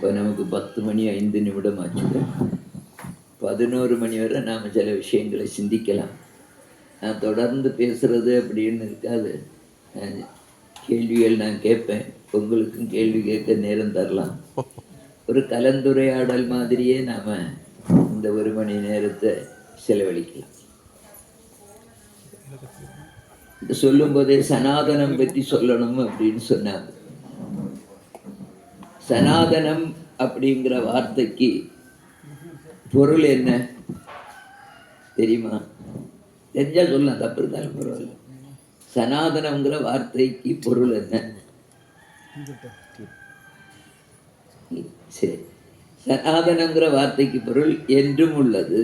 இப்போ நமக்கு 10:05 ஆச்சு. 11 மணி வரை நாம் சில விஷயங்களை சிந்திக்கலாம். நான் தொடர்ந்து பேசுறது அப்படின்னு இருக்காது. கேள்விகள் நான் கேட்பேன், உங்களுக்கும் கேள்வி கேட்க நேரம் தரலாம். ஒரு கலந்துரையாடல் மாதிரியே நாம் இந்த 1 மணி நேரத்தை செலவழிக்கலாம். சொல்லும் போதே சனாதனம் பற்றி சொல்லணும் அப்படின்னு சொன்னாங்க. சனாதனம் அப்படிங்கிற வார்த்தைக்கு பொருள் என்ன தெரியுமா? தெரிஞ்சா சொல்லலாம், தப்பு இருந்தாலும் பரவாயில்ல. சனாதனம்ங்கிற வார்த்தைக்கு பொருள் என்ன? சரி, சனாதனங்கிற வார்த்தைக்கு பொருள் என்றும் உள்ளது,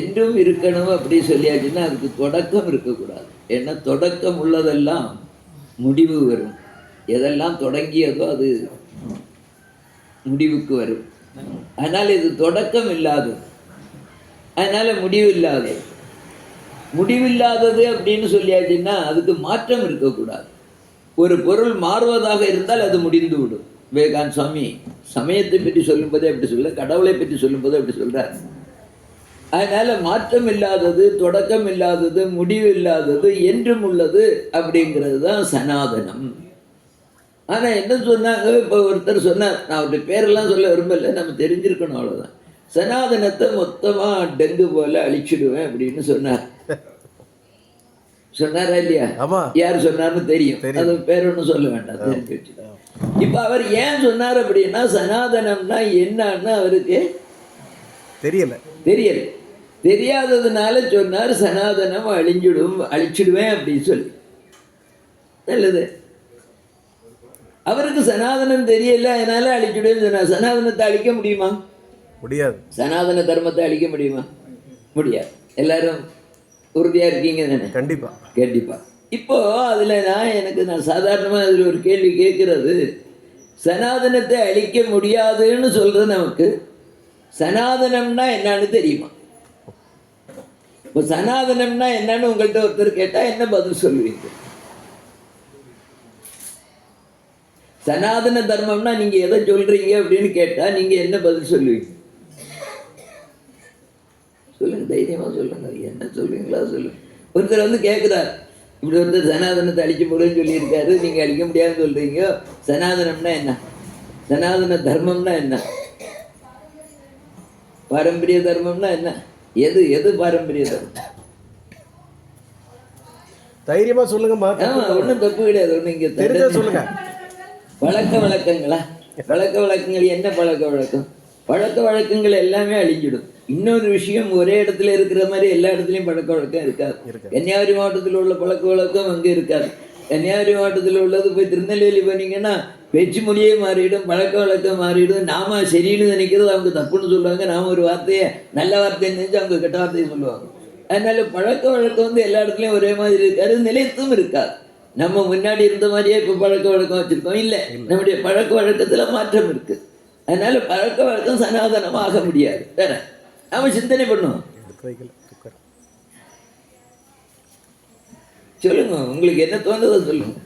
என்றும் இருக்கணும் அப்படி சொல்லியாச்சுன்னா அதுக்கு தொடக்கம் இருக்கக்கூடாது. ஏன்னா தொடக்கம் உள்ளதெல்லாம் முடிவு வரும். எதெல்லாம் தொடங்கியதோ அது முடிவுக்கு வரும். அதனால் இது தொடக்கம் இல்லாதது, அதனால முடிவில்லாதது. முடிவில்லாதது அப்படின்னு சொல்லியாச்சுன்னா அதுக்கு மாற்றம் இருக்கக்கூடாது. ஒரு பொருள் மாறுவதாக இருந்தால் அது முடிந்து விடும். விவேகானந்த சுவாமி சமயத்தை பற்றி சொல்லும்போதே அப்படி சொல்ல, கடவுளை பற்றி சொல்லும்போது அப்படி சொல்றார். அதனால மாற்றம் இல்லாதது, தொடக்கம் இல்லாதது, முடிவு இல்லாதது, என்றும் உள்ளது அப்படிங்கிறது தான் சனாதனம். ஆனால் என்ன சொன்னாங்க, இப்போ ஒருத்தர் சொன்னார், நான் அவருடைய பேரெல்லாம் சொல்ல விரும்பல, நம்ம தெரிஞ்சிருக்கணும் அவ்வளோதான். சனாதனத்தை மொத்தமாக டெங்கு போல அழிச்சிடுவேன் அப்படின்னு சொன்னார். சொன்னாரா இல்லையா? யார் சொன்னார்னு தெரியும், அது பேர் ஒன்றும் சொல்ல வேண்டாம், தெரிஞ்சு வச்சு. இப்போ அவர் ஏன் சொன்னார் அப்படின்னா, சனாதனம்னா என்னன்னு அவருக்கு தெரியல. தெரியாததுனால சொன்னார் சனாதனம் அழிச்சிடுவேன் அப்படின்னு சொல்லி. நல்லது, அவருக்கு சனாதனம் தெரியல, அதனால அழிச்சிடுவேன்னு சொன்னார். சனாதனத்தை அழிக்க முடியுமா? முடியாது. சனாதன தர்மத்தை அழிக்க முடியுமா? முடியாது. எல்லாரும் உறுதியா இருக்கீங்க தானே? கண்டிப்பா. இப்போ அதுல நான் சாதாரணமாக அதில் ஒரு கேள்வி கேட்கறது, சனாதனத்தை அழிக்க முடியாதுன்னு சொல்றது நமக்கு சனாதனம்னா என்னன்னு தெரியுமா? இப்போ சனாதனம்னா என்னன்னு உங்கள்கிட்ட ஒருத்தர் கேட்டா என்ன பதில் சொல்லுவீங்க? சனாதன தர்மம்னா நீங்க எதை சொல்றீங்க அப்படின்னு கேட்டா நீங்க என்ன பதில் சொல்லுவீங்க? சொல்லுங்க, தைரியமா சொல்லுங்க. என்ன சொல்லுவீங்களா சொல்லுங்க. ஒருத்தர் வந்து கேட்குறார், இப்படி ஒருத்தர் சனாதனத்தை அழிக்க முடியும்னு சொல்லியிருக்காரு, நீங்க அழிக்க முடியாதுன்னு சொல்றீங்க, சனாதனம்னா என்ன? சனாதன தர்மம்னா என்ன? பாரம்பரிய தர்மம்னா என்ன? எது பாரம்பரிய தர்மம்? தைரியமா சொல்லுங்க. ஒன்றும் தப்பு கிடையாது. ஒன்று இங்க சொல்லுங்க. பழக்க வழக்கங்களா? பழக்க வழக்கங்கள் என்ன பழக்க வழக்கம்? பழக்க வழக்கங்கள் எல்லாமே அழிஞ்சிடும். இன்னொரு விஷயம், ஒரே இடத்துல இருக்கிற மாதிரி எல்லா இடத்துலையும் பழக்க வழக்கம் இருக்காது. கன்னியாகுமரி மாவட்டத்தில் உள்ள பழக்க வழக்கம் அங்கே இருக்காது. கன்னியாகுமரி மாவட்டத்தில் உள்ளது போய் திருநெல்வேலி போனீங்கன்னா பேச்சு மொழியே மாறிடும், பழக்க வழக்கம் மாறிடும். நாம சரின்னு நினைக்கிறது அவங்க தப்புன்னு சொல்லுவாங்க, நாம ஒரு வார்த்தையை நல்ல வார்த்தையை நினைச்சு அவங்க கெட்ட வார்த்தையை சொல்லுவாங்க. அதனால பழக்க வழக்கம் வந்து எல்லா இடத்துலையும் ஒரே மாதிரி இருக்காது, நிலைத்தும் இருக்காது. நம்ம முன்னாடி இருந்த மாதிரியே இப்போ பழக்க வழக்கம் வச்சிருக்கோம் இல்லை, நம்முடைய பழக்க வழக்கத்தில் மாற்றம் இருக்கு. அதனால பழக்க வழக்கம் சனாதனமாக ஆக முடியாது. வேற நாம சிந்தனை பண்ணுவோம். சொல்லுங்க, உங்களுக்கு என்ன தோன்றதோ சொல்லுங்க.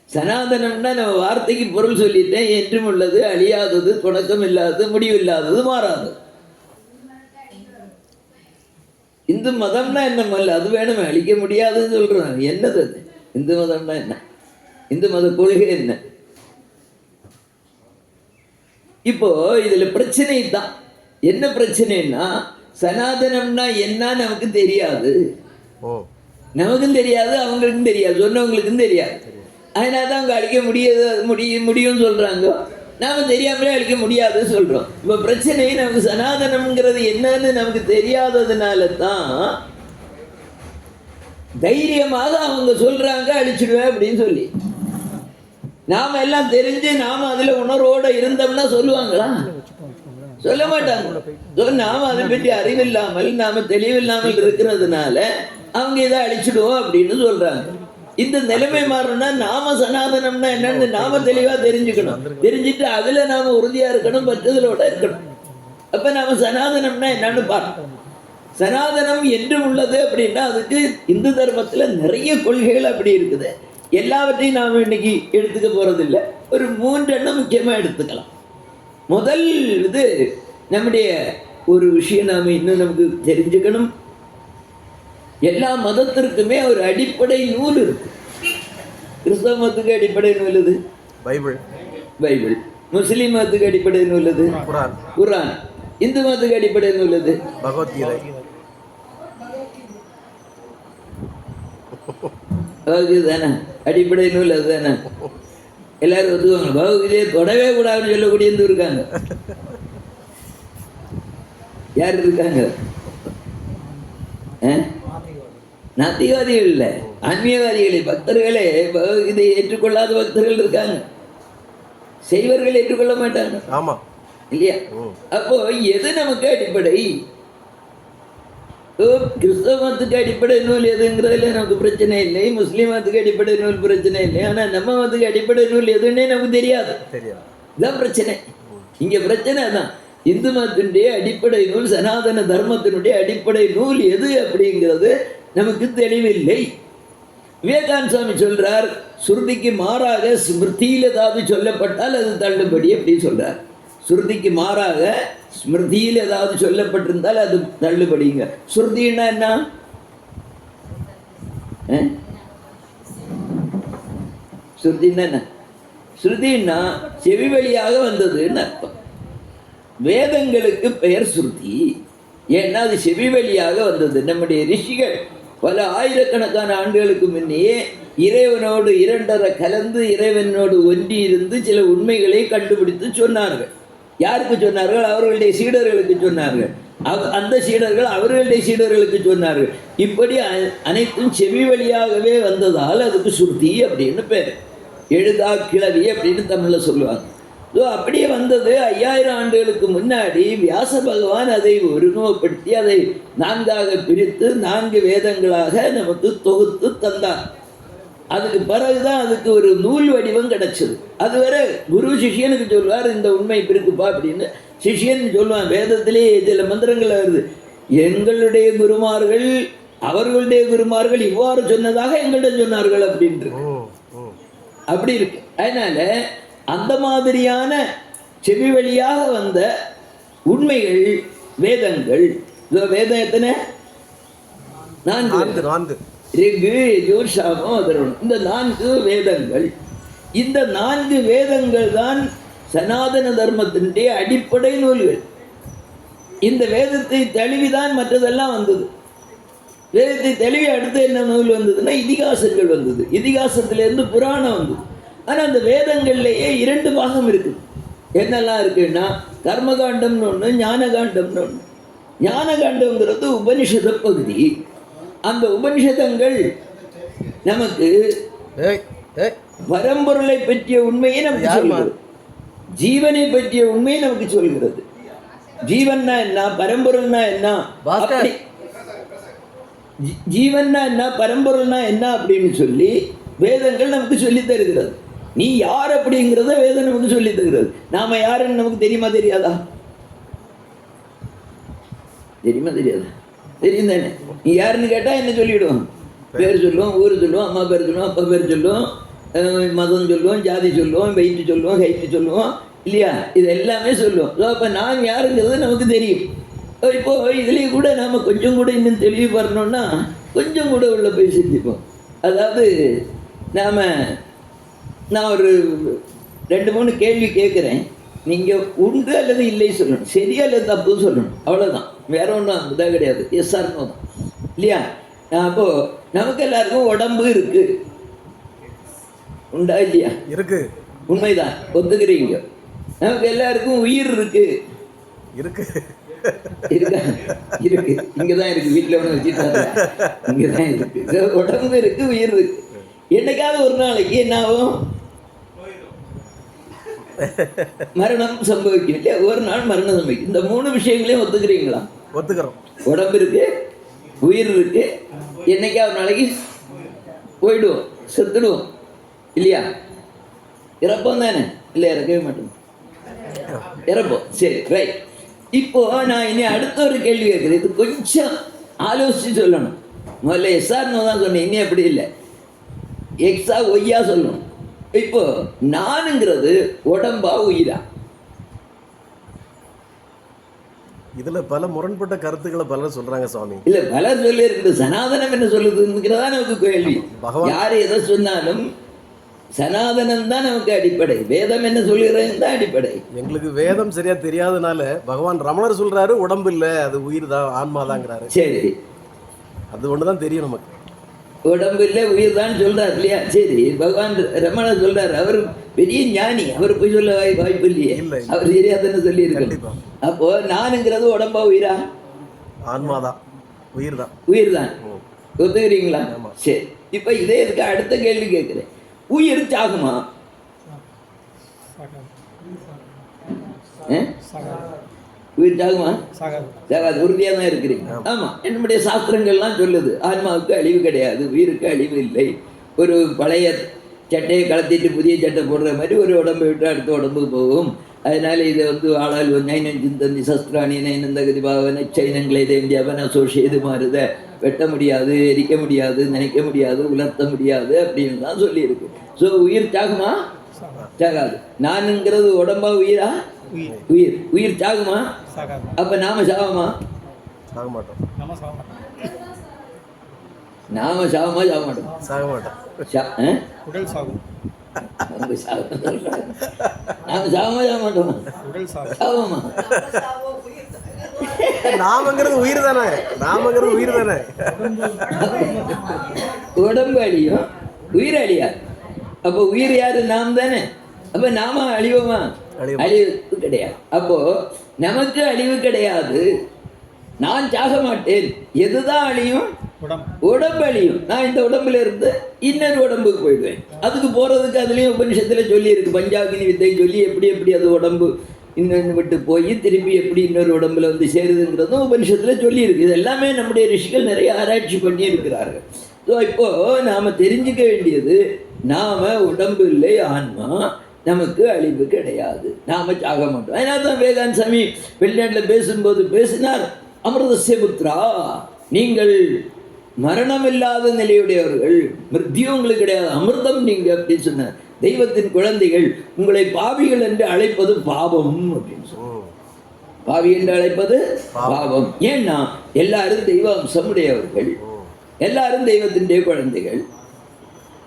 சனாதனம்னா நம்ம வார்த்தைக்கு பொருள் சொல்லிட்டேன், என்றும் உள்ளது, அழியாதது, தொடக்கம் இல்லாதது, முடிவில்லாதது, மாறாதது. இந்து மதம்னா என்ன? அது வேணுமே, அழிக்க முடியாதுன்னு சொல்றோம். என்னது அது? இந்து மதம்னா என்ன? இந்து மத கொள்கை என்ன? இப்போ இதுல பிரச்சனை தான். என்ன பிரச்சனைன்னா, சனாதனம்னா என்ன நமக்கு தெரியாது. நமக்கும் தெரியாது, அவங்களுக்கும் தெரியாது, சொன்னவங்களுக்கும் தெரியாது. அதனாலதான் அவங்க அழிக்க முடியும் சொல்றாங்க, நாம தெரியாமலே அழிக்க முடியாதுன்னு சொல்றோம். இப்ப பிரச்சனை நமக்கு சனாதனம்ங்கிறது என்னன்னு நமக்கு தெரியாததுனால தான் தைரியமாக அவங்க சொல்றாங்க அழிச்சிடுவேன் அப்படின்னு சொல்லி. நாம எல்லாம் தெரிஞ்சு நாம அதுல உணர்வோட இருந்தோம்னா சொல்லுவாங்களா? சொல்ல மாட்டாங்க. நாம அதை பற்றி அறிவில்லாமல், நாம தெளிவில்லாமல் இருக்கிறதுனால அவங்க இதை அழிச்சிடுவோம் அப்படின்னு சொல்றாங்க. இந்த நிலைமை மாறணும்னா நாம சனாதனம்னா என்னன்னு நாம தெளிவா தெரிஞ்சுக்கணும். தெரிஞ்சுட்டு அதுல நாம உறுதியா இருக்கணும், பற்றுதலோட இருக்கணும். அப்ப நாம சனாதனம்னா என்னன்னு பார்க்கணும். சனாதனம் என்றும் உள்ளது அப்படின்னா அதுக்கு இந்து தர்மத்துல நிறைய கொள்கைகள் அப்படி இருக்குது. எல்லாவற்றையும் நாம் இன்னைக்கு எடுத்துக்க போறதில்லை. ஒரு 3 எண்ணம் முக்கியமாக எடுத்துக்கலாம். முதல் இது நம்முடைய ஒரு விஷயம் நாம் இன்னும் நமக்கு தெரிஞ்சுக்கணும். எல்லா மதத்திற்குமே ஒரு அடிப்படை நூல் இருக்கு. கிறிஸ்தவ மதத்துக்கு அடிப்படை நூல் இது பைபிள். முஸ்லீம் மதத்துக்கு அடிப்படை நூல் இது குர்ஆன். இந்து மதத்துக்கு அடிப்படை நூல் இது பகவத்கீதை தானே. அடிப்படை நூல் அது தானே. எல்லாரும் ஒத்துவாங்க. பகவத்கீதையை தொடவே கூடாதுன்னு சொல்லக்கூடிய இந்து இருக்காங்க. யார் இருக்காங்க? நாத்திகவாதிகள் இல்லை, ஆன்மீகவாதிகளே, பக்தர்களே. பகவத்கீதையை ஏற்றுக்கொள்ளாத பக்தர்கள் இருக்காங்க. செய்வர்கள் ஏற்றுக்கொள்ள மாட்டாங்க. ஆமா இல்லையா? அப்போ எது நமக்கு அடிப்படை? கிறிஸ்தவ மதத்துக்கு அடிப்படை நூல் எதுங்கிறதுல நமக்கு பிரச்சனை இல்லை, முஸ்லீம் மதத்துக்கு அடிப்படை நூல் பிரச்சனை இல்லை. ஆனா நம்ம மதத்துக்கு அடிப்படை நூல் எதுன்னே நமக்கு தெரியாது. இதுதான் பிரச்சனை. இங்க பிரச்சனை தான். இந்து மதத்தினுடைய அடிப்படை நூல், சனாதன தர்மத்தினுடைய அடிப்படை நூல் எது அப்படிங்கிறது நமக்கு தெளிவில்லை. விவேகானந்த சுவாமி சொல்றார், சுருதிக்கு மாறாக ஸ்மிருதியில் ஏதாவது சொல்லப்பட்டால் அது தள்ளுபடி அப்படின்னு சொல்றார். சுருதிக்கு மாறாக ஸ்மிருதியில் ஏதாவது சொல்லப்பட்டிருந்தால் அது தள்ளுபடிங்க. சுருதின்னா என்ன? சுருதின்னா என்ன? சுருதின்னா செவி வழியாக வந்ததுன்னு அர்த்தம். வேதங்களுக்கு பெயர் சுருதி. ஏன்னா அது செவி வழியாக வந்தது. நம்முடைய ரிஷிகள் பல ஆயிரக்கணக்கான ஆண்டுகளுக்கு முன்னையே இறைவனோடு இரண்டரை கலந்து இறைவனோடு ஒன்றி இருந்து சில உண்மைகளை கண்டுபிடித்து சொன்னார்கள். யாருக்கு சொன்னார்கள்? அவர்களுடைய சீடர்களுக்கு சொன்னார்கள். அந்த சீடர்கள் அவர்களுடைய சீடர்களுக்கு சொன்னார்கள். இப்படி அனைத்தும் செவி வழியாகவே வந்ததால் அதுக்கு சுருதி அப்படின்னு பேர். எழுதா கிளவி அப்படின்னு தமிழில் சொல்லுவாங்க. ஸோ அப்படியே வந்தது. 5000 ஆண்டுகளுக்கு முன்னாடி வியாச பகவான் அதை ஒருமுகப்படுத்தி அதை 4ஆக பிரித்து 4 வேதங்களாக நமக்கு தொகுத்து தந்தார். அதுக்கு பிறகுதான் அதுக்கு ஒரு நூல் வடிவம் கிடைச்சது. அதுவரை குரு சிஷியனுக்கு சொல்வார், இந்த உண்மை இருக்குப்பா அப்படின்னு. சிஷியன் சொல்லுவான். வேதத்திலேயே சில மந்திரங்கள் வருது, எங்களுடைய குருமார்கள் அவர்களுடைய குருமார்கள் இவ்வாறு சொன்னதாக எங்களிடம் சொன்னார்கள் அப்படின்ட்டு. அப்படி இருக்கு. அதனால அந்த மாதிரியான செவி வழியாக வந்த உண்மைகள் வேதங்கள். வேதம் எத்தனை? 4. ரிகு, யஜுர், சாமம், அதர்வணம். இந்த 4 வேதங்கள். இந்த 4 வேதங்கள் தான் சனாதன தர்மத்தினுடைய அடிப்படை நூல்கள். இந்த வேதத்தை தழுவிதான் மற்றதெல்லாம் வந்தது. வேதத்தை தழுவி அடுத்து என்ன நூல் வந்ததுன்னா இதிகாசங்கள் வந்தது. இதிகாசத்திலேருந்து புராணம் வந்தது. ஆனால் அந்த வேதங்கள்லேயே 2 பாகம் இருக்குது. என்னெல்லாம் இருக்குன்னா கர்மகாண்டம்னு ஒன்று, ஞானகாண்டம்னு ஒன்று. ஞானகாண்டம்ங்கிறது உபனிஷத பகுதி. அந்த உபனிஷதங்கள் நமக்கு பரம்பொருளை பற்றிய உண்மையை நமக்கு சொல்கிறது. ஜீவனை பற்றிய உண்மையை நமக்கு சொல்கிறது. ஜீவன்னா என்ன, பரம்பொருள்னா என்ன, ஜீவன்னா என்ன, பரம்பொருள்னா என்ன அப்படின்னு சொல்லி வேதங்கள் நமக்கு சொல்லி தருகிறது. நீ யார் அப்படிங்கிறத வேதம் நமக்கு சொல்லி தருகிறது. நாம யாருன்னு நமக்கு தெரியுமா தெரியாதா? தெரியுமா தெரியாதா? தெரியும் தானே. நீ யாருன்னு கேட்டால் என்ன சொல்லிவிடுவோம்? பேர் சொல்லுவோம், ஊர் சொல்லுவோம், அம்மா பேர் சொல்லுவோம், அப்பா பேர் சொல்லுவோம், மதம் சொல்லுவோம், ஜாதி சொல்லுவோம், வெயிட்டு சொல்லுவோம், ஹைட்டு சொல்லுவோம், இல்லையா? இது எல்லாமே சொல்லுவோம். ஸோ அப்போ நாம் யாருங்கிறது நமக்கு தெரியும். இப்போது இதுலேயும் கூட நாம் கொஞ்சம் கூட இன்னும் தெளிவு வரணும்னா கொஞ்சம் கூட உள்ள போய் செஞ்சுப்போம். அதாவது நான் ஒரு 2-3 கேள்வி கேட்குறேன். நீங்கள் உண்டு அல்லது இல்லை சொல்லணும், சரியா அல்லது தப்பு சொல்லணும், அவ்வளோதான். வேற ஒன்றும் இதாக கிடையாது. எஸ்ஆர் நோ தான், இல்லையா? அப்போது நமக்கு எல்லாருக்கும் உடம்பு இருக்கு, உண்டா இல்லையா? இருக்கு, உண்மைதான், ஒத்துக்கிறீங்க. நமக்கு எல்லாருக்கும் உயிர் இருக்கு, இருக்கு இருக்கா? இருக்கு, இங்கதான் இருக்கு. வீட்டில் ஒன்று வச்சுட்டாங்க, இங்கதான் இருக்கு. உடம்பு இருக்கு, உயிர் இருக்கு. என்னைக்காவது ஒரு நாளைக்கு என்ன ஆகும்? மரணம் சம்பவிக்கும், இல்லையா? ஒரு நாள் மரணம் சம்பவிக்கும். இந்த 3 விஷயங்களையும் ஒத்துக்கிறீங்களா? ஒத்துக்கிறோம். உடம்பு இருக்கு, உயிர் இருக்கு, என்னைக்காவது ஒரு நாளைக்கு போயிடுவோம், செத்துடுவோம், இல்லையா? இறப்போம் தானே? இல்லை, இறக்கவே மாட்டோம், இறப்போம். சரி, ரைட். இப்போ நான் இனி அடுத்த ஒரு கேள்வி கேட்குறேன். இது கொஞ்சம் ஆலோசிச்சு சொல்லணும். முதல்ல எஸ்ஆர் நோ தான் சொன்னேன், இனி அப்படி இல்லை. எக்ஸா ஒய்யா சொல்லணும். இப்போ நானுங்கிறது உடம்பா உயிரா? இதுல பல முரண்பட்ட கருத்துக்களை பலர் சொல்றாங்க சுவாமி. இல்ல பலர் சொல்லி இருக்குது. சனாதனம் என்ன சொல்லுதுங்கிறதா நமக்கு கேள்வி. யாரு எதை சொன்னாலும் சனாதனம் தான் நமக்கு அடிப்படை. வேதம் என்ன சொல்லுகிறது தான் அடிப்படை. எங்களுக்கு வேதம் சரியா தெரியாதனால பகவான் ரமணர் சொல்றாரு உடம்பு இல்ல, அது உயிர் தான், ஆன்மாதாங்கிறாரு. சரி, அது ஒண்ணுதான் தெரியும் நமக்கு. உடம்பு இல்லை உயிர் தான் சொல்றாரு இல்லையா? சரி, பகவான் ரமணர் சொல்றாரு. அவர் பெரிய ஞானி, அவர் போய் சொல்ல வாய்ப்பு இல்லையே. அவர் தெரியாதுன்னு சொல்லி இருக்கு. அப்போ நானுங்கிறது உடம்பா உயிரா? ஆன்மாதான், உயிர் தான். உயிர் தான் ஒத்துக்கிறீங்களா? சரி, இப்ப இதே இதுக்கு அடுத்த கேள்வி கேட்கிறேன். உயிர் சாகுமா? உயிர் சாகுமா? சாகாது. உறுதியாக தான் இருக்கிறீங்க. ஆமா, என்னுடைய சாஸ்திரங்கள்லாம் சொல்லுது ஆன்மாவுக்கு அழிவு கிடையாது, உயிருக்கு அழிவு இல்லை. ஒரு பழைய சட்டையை கலத்திட்டு புதிய சட்டை போடுற மாதிரி ஒரு உடம்பை விட்டு அடுத்த உடம்புக்கு போகும். அதனால இதை ஆளால் நைனன் சிந்தந்தி சஸ்திராணி நைனந்தகதி பாவனை சைனங்களை தேண்டியவன் அசோஷியது மாறுத வெட்ட முடியாது, எரிக்க முடியாது, நினைக்க முடியாது, உலர்த்த முடியாது அப்படின்னு தான் சொல்லியிருக்கு. ஸோ உயிர் சாகுமா? சாகாது. நானுங்கிறது உடம்பா உயிரா? உயிர். உயிர் சாகுமா? அப்ப நாம சாவமா? சாக மாட்டோம். நாம சாவமா? சாக மாட்டோம். சாக மாட்டோம். உடல் சாகும். நாம சாவமா சாக மாட்டோம். சாவமா? நாமங்கிறது உயிர் தானே. நாமங்கிறது உயிர் தானே. உடம்பு அழியும், உயிர் அழியா. அப்போ உயிர் யாரு? நாம் தானே. அப்ப நாம அழிவோமா? அழிவு கிடையாது. அப்போ நமக்கு அழிவு கிடையாது. நான் சாக மாட்டேன். எதுதான் அழியும்? உடம்பு அழியும். நான் இந்த உடம்புல இருந்து இன்னொரு உடம்புக்கு போயிடுவேன். அதுக்கு போறதுக்கு அதுலயும் உபநிஷத்துல சொல்லி இருக்கு. பஞ்சாகினி வித்தை சொல்லி எப்படி எப்படி அது உடம்பு இன்னொன்று விட்டு போய் திருப்பி எப்படி இன்னொரு உடம்புல வந்து சேருதுங்கிறதும் உபநிஷத்துல சொல்லி இருக்கு. இது எல்லாமே நம்முடைய ரிஷிகள் நிறைய ஆராய்ச்சி பண்ணி இருக்கிறார்கள். ஸோ இப்போ நாம தெரிஞ்சுக்க வேண்டியது, நாம உடம்பு இல்லை, ஆன்மா. நமக்கு அழிவு கிடையாது. நாம சாக மாட்டோம். அதனால தான் விவேகானந்த சாமி வெளிநாட்டில் பேசும்போது பேசினார், அமிர்தஸ்ய புத்ரா, நீங்கள் மரணம் இல்லாத நிலையுடையவர்கள், மிருத்யு உங்களுக்கு கிடையாது, அமிர்தம் நீங்க அப்படின்னு சொன்னார். தெய்வத்தின் குழந்தைகள், உங்களை பாவிகள் என்று அழைப்பது பாவம் அப்படின்னு சொன்னார். பாவி என்று அழைப்பது பாவம். ஏன்னா எல்லாரும் தெய்வ அம்சமுடையவர்கள், எல்லாரும் தெய்வத்தினுடைய குழந்தைகள்.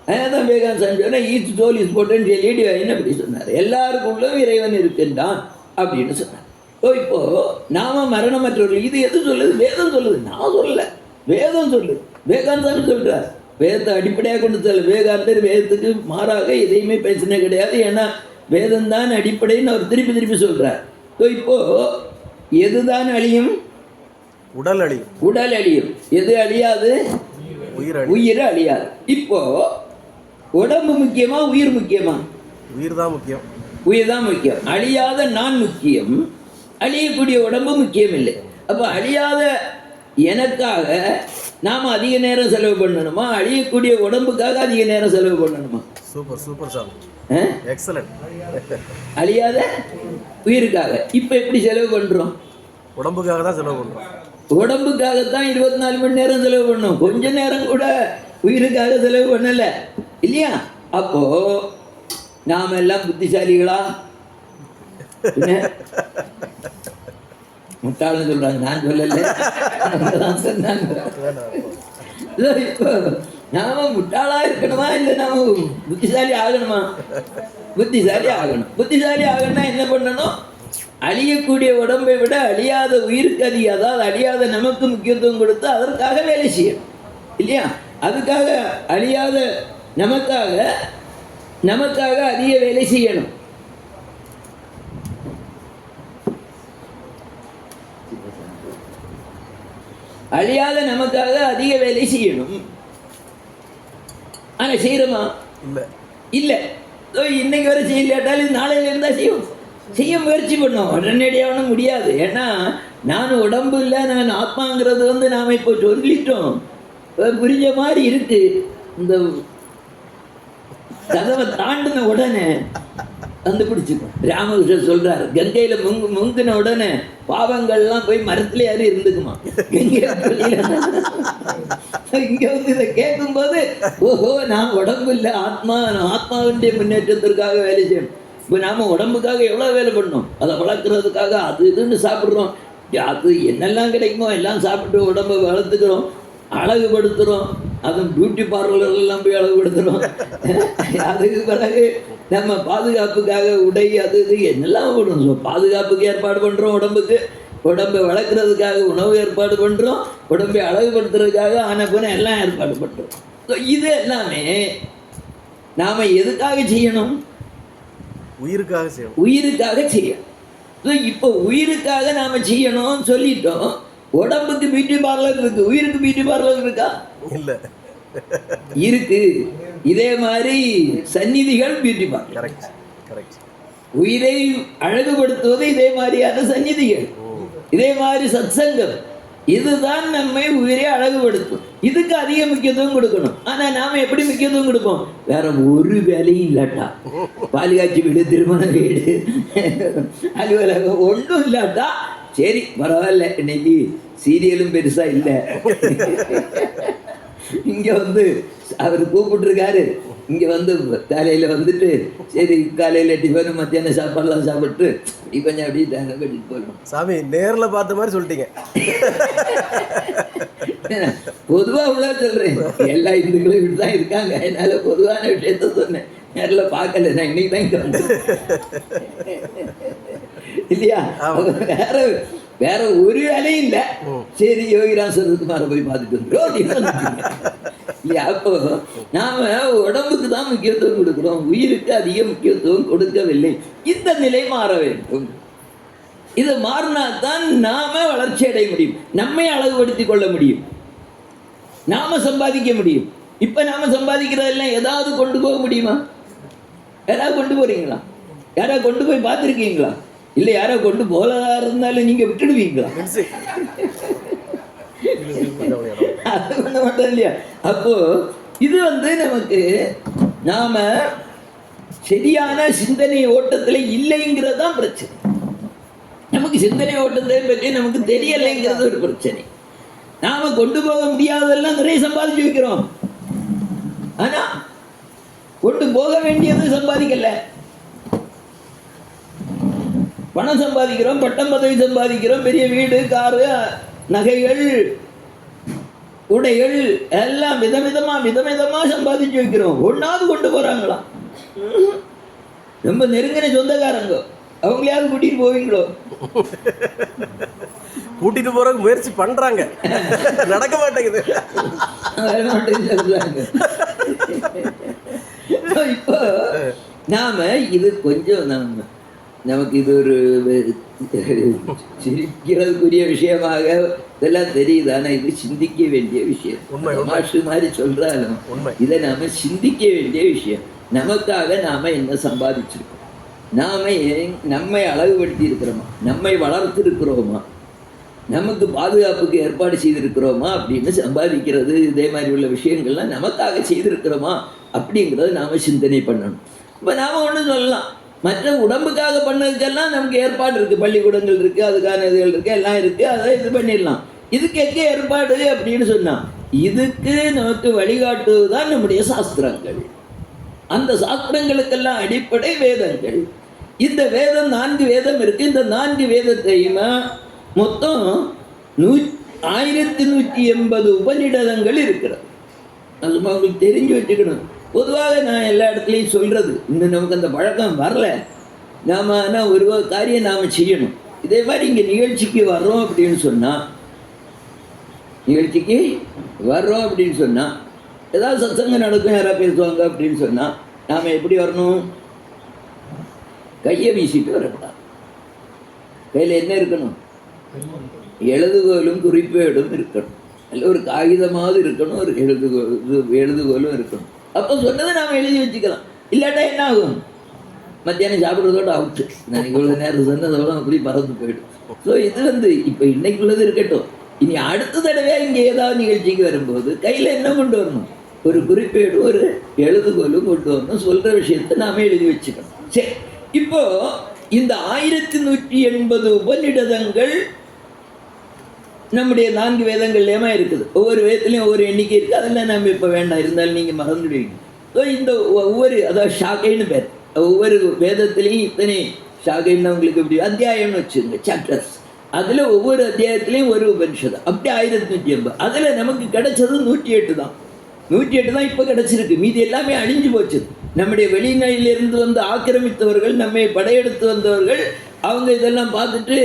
அதனால்தான் விவேகானந்த சாமி சொன்னால் each soul is potential divine அப்படி சொன்னார். எல்லாருக்குள்ளும் இறைவன் இருக்கின்றான் அப்படின்னு சொன்னார். இப்போ நாம மரணமற்றவர்கள். இது எது சொல்லுது? வேதம் சொல்லுது. நான் சொல்லல, வேதம் சொல்லுது. விவேகானந்த சாமி சொல்றார். வேதத்தை அடிப்படையாக கொண்டு சொல்ல. விவேகானந்தர் வேதத்துக்கு மாறாக எதையுமே பேசினே கிடையாது. ஏன்னா வேதம் தான் அடிப்படைன்னு அவர் திருப்பி திருப்பி சொல்றார். இப்போ எதுதான் அழியும்? உடல் அழியும். உடல் அழியும். எது அழியாது? உயிர் அழியாது. இப்போ உடம்பு முக்கியமா, உயிர் முக்கியமா? உயிர் தான் முக்கியம். உயிர் தான் முக்கியம். அழியாத நான் முக்கியம், அழியக்கூடிய உடம்பு முக்கியம் இல்லை. அப்போ அழியாத எனக்காக நாம அதிக நேரம் செலவு பண்ணணுமா, அழியக்கூடிய உடம்புக்காக அதிக நேரம் செலவு பண்ணணுமா? Super super sir, excellent. அழியாத உயிருக்காக இப்ப எப்படி செலவு பண்றோம்? உடம்புக்காக தான் செலவு பண்றோம். உடம்புக்காகத்தான் 24 மணி நேரம் செலவு பண்ணோம். கொஞ்ச நேரம் கூட உயிருக்காக செலவு பண்ணல இல்லையா? அப்போ நாம எல்லாம் புத்திசாலிகளா? முட்டாள்னு சொல்றாங்க, நான் சொல்லல. இப்போ நாம முட்டாளா இருக்கணுமா, இல்லை நாம புத்திசாலி ஆகணுமா? புத்திசாலி ஆகணும். புத்திசாலி ஆகணும்னா என்ன பண்ணணும்? அழியக்கூடிய உடம்பை விட அழியாத உயிருக்கு அதிக, அதாவது அழியாத நமக்கு முக்கியத்துவம் கொடுத்து அதற்காக வேலை செய்யணும் இல்லையா? அதுக்காக அழியாத நமக்காக அதிக வேலை செய்யணும். அழியாத நமக்காக அதிக வேலை செய்யணும். ஆனா செய்யறோமா? இல்ல. இன்னைக்கு வரை செய்யலாட்டாலும் நாளையில இருந்தா செய்ய முயற்சி பண்ணோம். உடனடியாக முடியாது. ஏன்னா நான் உடம்பு இல்லை, நான் ஆத்மாங்கிறது நாம இப்போ சொல்லிட்டோம், புரிஞ்ச மாதிரி இருக்கு. இந்த கதவை தாண்டின உடனே கண்டுபிடிச்சிக்கும். ராமகிருஷ்ணர் சொல்றாரு, கங்கையில முங்கின உடனே பாவங்கள்லாம் போய் மரத்துல யாரும் இருந்துக்குமா? கங்கையில இங்க வந்து இதை கேட்கும்போது ஓஹோ நான் உடம்பு இல்லை ஆத்மா, ஆத்மாவினுடைய முன்னேற்றத்திற்காக வேலை செய்யணும். இப்போ நாம உடம்புக்காக எவ்வளோ வேலை பண்ணணும், அதை வளர்க்குறதுக்காக அது இதுன்னு சாப்பிட்றோம். அது என்னெல்லாம் கிடைக்குமோ எல்லாம் சாப்பிட்டு உடம்பை வளர்த்துக்கிறோம், அழகுபடுத்துகிறோம். அதுவும் பியூட்டி பார்லர்லாம் போய் அழகுபடுத்துகிறோம். அதுக்கு பிறகு நம்ம பாதுகாப்புக்காக உடை அது இது என்னெல்லாம் போடணும். பாதுகாப்புக்கு ஏற்பாடு பண்ணுறோம், உடம்பை வளர்க்குறதுக்காக உணவு ஏற்பாடு பண்ணுறோம், உடம்பை அழகுபடுத்துறதுக்காக ஆனப்பன எல்லாம் ஏற்பாடு பண்ணுறோம். ஸோ இது எல்லாமே நாம் எதுக்காக செய்யணும்? உயிருக்காக செய்யணும். உயிருக்காக செய்யணும். ஸோ இப்போ உயிருக்காக நாம் செய்யணும்னு சொல்லிட்டோம். உடம்புக்கு பியூட்டி பார்லர் இருக்கு, உயிருக்கு பியூட்டி பார்லர் இருக்கா? இல்லை, இருக்கு. இதே மாதிரி சந்நிதிகள் பியூட்டி பார்லர். Correct correct. உயிரை அழகுபடுத்துவது இதே மாதிரியான சந்நிதிகள், இதே மாதிரி சத்சங்கம். இதுதான் நம்மை உயிரை அழகுபடுத்தும். இதுக்கு அதிக முக்கியத்துவம் கொடுக்கணும். ஆனா நாம எப்படி முக்கியத்துவம் கொடுப்போம்? வேற ஒரு வேலையும் இல்லாட்டா, பாலிகாட்சி வீடு, திருமண வீடு, அலுவலகம் ஒன்றும் இல்லாட்டா சரி பரவாயில்ல, இன்னைக்கு சீரியலும் பெருசா இல்லை, இங்க வந்து அவர் கூப்பிட்டுருக்காரு, இங்க வந்து காலையில வந்துட்டு சரி காலையில டிஃபன் மத்தியானம் சாப்பாடுலாம் சாப்பிட்டு கொஞ்சம் அப்படியே தேங்க கட்டிட்டு போயிடும். சாமி நேர்ல பார்த்த மாதிரி சொல்லிட்டீங்க. பொதுவா உள்ள சொல்றேன், எல்லா இந்துக்களும் இப்படிதான் இருக்காங்க, அதனால பொதுவான விஷயத்த சொன்னேன். நேர்ல பார்க்கல, நான் இன்னைக்கு தான் இங்க வந்து இல்லையா. வேற ஒரு வேலையும் இல்லை. சரி யோகிராம் சரத்குமாரை போய் பார்த்துட்டு வந்துடும் இல்லையா. அப்போ நாம உடம்புக்கு தான் முக்கியத்துவம் கொடுக்கிறோம், உயிருக்கு அதிக முக்கியத்துவம் கொடுக்கவில்லை. இந்த நிலை மாற வேண்டும். இது மாறினால்தான் நாம வளர்ச்சி அடைய முடியும், நம்மை அழகுபடுத்திக் கொள்ள முடியும், நாம சம்பாதிக்க முடியும். இப்ப நாம சம்பாதிக்கிறதெல்லாம் ஏதாவது கொண்டு போக முடியுமா? யாராவது கொண்டு போறீங்களா? யாராவது கொண்டு போய் பார்த்துருக்கீங்களா? இல்லை யாரோ கொண்டு போலதா இருந்தாலும் நீங்க விட்டுடுவீங்களா? அது பண்ண மாட்டோம் இல்லையா. அப்போ இது வந்து நமக்கு நாம சரியான சிந்தனை ஓட்டத்துல இல்லைங்கிறதான் பிரச்சனை. நமக்கு சிந்தனை ஓட்டத்தை பற்றி நமக்கு தெரியலைங்கிறது ஒரு பிரச்சனை. நாம கொண்டு போக முடியாததெல்லாம் நிறைய சம்பாதிச்சு வைக்கிறோம், ஆனா கொண்டு போக வேண்டியது சம்பாதிக்கல. பணம் சம்பாதிக்கிறோம், பட்டம் பதவி சம்பாதிக்கிறோம், பெரிய வீடு, காரு, நகைகள், உடைகள் எல்லாம் விதவிதமா சம்பாதிச்சு வைக்கிறோம். ஒன்னாவது கொண்டு போறாங்களா? ரொம்ப நெருங்கின சொந்தக்காரங்க, அவங்களையாவது கூட்டிட்டு போவீங்களோ? கூட்டிட்டு போறதுக்கு முயற்சி பண்றாங்க, நடக்க மாட்டேங்குது. இப்போ நாம இது கொஞ்சம் நமக்கு இது ஒரு சிரிக்கிறதுக்குரிய விஷயமாக இதெல்லாம் தெரியுது. ஆனா இது சிந்திக்க வேண்டிய விஷயம். மாஷு மாதிரி சொல்றாலும் இதை நாம சிந்திக்க வேண்டிய விஷயம். நமக்காக நாம என்ன சம்பாதிச்சிருக்கோம், நாம நம்மை அழகுபடுத்தி இருக்கிறோமா, நம்மை வளர்த்து இருக்கிறோமா, நமக்கு பாதுகாப்புக்கு ஏற்பாடு செய்திருக்கிறோமா அப்படின்னு சம்பாதிக்கிறது இதே மாதிரி உள்ள விஷயங்கள்லாம் நமக்காக செய்திருக்கிறோமா அப்படிங்கிறத நாம சிந்தனை பண்ணணும். இப்போ நாம ஒன்று சொல்லலாம், மற்ற உடம்புக்காக பண்ணதுக்கெல்லாம் நமக்கு ஏற்பாடு இருக்குது, பள்ளிக்கூடங்கள் இருக்குது, அதுக்கான இதுகள் இருக்குது, எல்லாம் இருக்குது, அதை இது பண்ணிடலாம். இதுக்கு எங்கே ஏற்பாடு அப்படின்னு சொன்னால் இதுக்கு நமக்கு வழிகாட்டுவது தான் நம்முடைய சாஸ்திரங்கள். அந்த சாஸ்திரங்களுக்கெல்லாம் அடிப்படை வேதங்கள். இந்த வேதம் 4 வேதம் இருக்குது. இந்த 4 வேதத்தையுமே மொத்தம் 1180 உபநிடதங்கள் இருக்கிறது. அது உங்களுக்கு தெரிஞ்சு வச்சுக்கணும். பொதுவாக நான் எல்லா இடத்துலையும் சொல்கிறது, இன்னும் நமக்கு அந்த பழக்கம் வரல. நாம் ஆனால் ஒரு காரியம் நாம் செய்யணும். இதே மாதிரி இங்கே நிகழ்ச்சிக்கு வர்றோம் அப்படின்னு சொன்னால் ஏதாவது சத்சங்கம் நடக்கும், யாராவது பேசுவாங்க அப்படின்னு சொன்னால் நாம் எப்படி வரணும்? கையை வீசிட்டு வரக்கூடாது. கையில் என்ன இருக்கணும்? எழுதுகோலும் குறிப்பேடும் இருக்கணும். அல்ல ஒரு காகிதமாவது இருக்கணும், ஒரு எழுதுகோலும் இருக்கணும். அப்போ சொன்னதை நாம் எழுதி வச்சுக்கலாம். இல்லாட்டா என்ன ஆகும்? மத்தியானம் சாப்பிட்றதோட அவுட்டு. நான் இவ்வளோ நேரம் சொன்னதோட அப்படி பறந்து போயிடும். ஸோ இது இப்போ இன்னைக்குள்ளது இருக்கட்டும். இனி அடுத்த தடவையாக இங்கே ஏதாவது நிகழ்ச்சிக்கு வரும்போது கையில் என்ன கொண்டு வரணும்? ஒரு குறிப்பேடு, ஒரு எழுதுகோலும் கொண்டு வரணும். சொல்கிற விஷயத்தை நாம் எழுதி வச்சுக்கணும். சரி, இப்போ இந்த 1180 உபநிடதங்கள் நம்முடைய 4 வேதங்கள்லேயுமா இருக்குது. ஒவ்வொரு வேதத்துலேயும் ஒவ்வொரு எண்ணிக்கை இருக்குது. அதெல்லாம் நம்ம இப்போ வேண்டாம், இருந்தாலும் நீங்கள் மறந்துடுவீங்க. ஸோ இந்த ஒவ்வொரு, அதாவது ஷாக்கைன்னு பேர், ஒவ்வொரு வேதத்துலேயும் இத்தனை ஷாக்கைன்னு உங்களுக்கு இப்படி அத்தியாயம்னு வச்சுருங்க, சாப்டர்ஸ். அதில் ஒவ்வொரு அத்தியாயத்துலேயும் ஒரு உபனிஷதம், அப்படி 1150. அதில் நமக்கு கிடைச்சது 108 தான். 108 தான் இப்போ கிடச்சிருக்கு. மீதி எல்லாமே அழிஞ்சு போச்சு. நம்முடைய வெளிநாட்டிலிருந்து வந்து ஆக்கிரமித்தவர்கள், நம்மை படையெடுத்து வந்தவர்கள், அவங்க இதெல்லாம் பார்த்துட்டு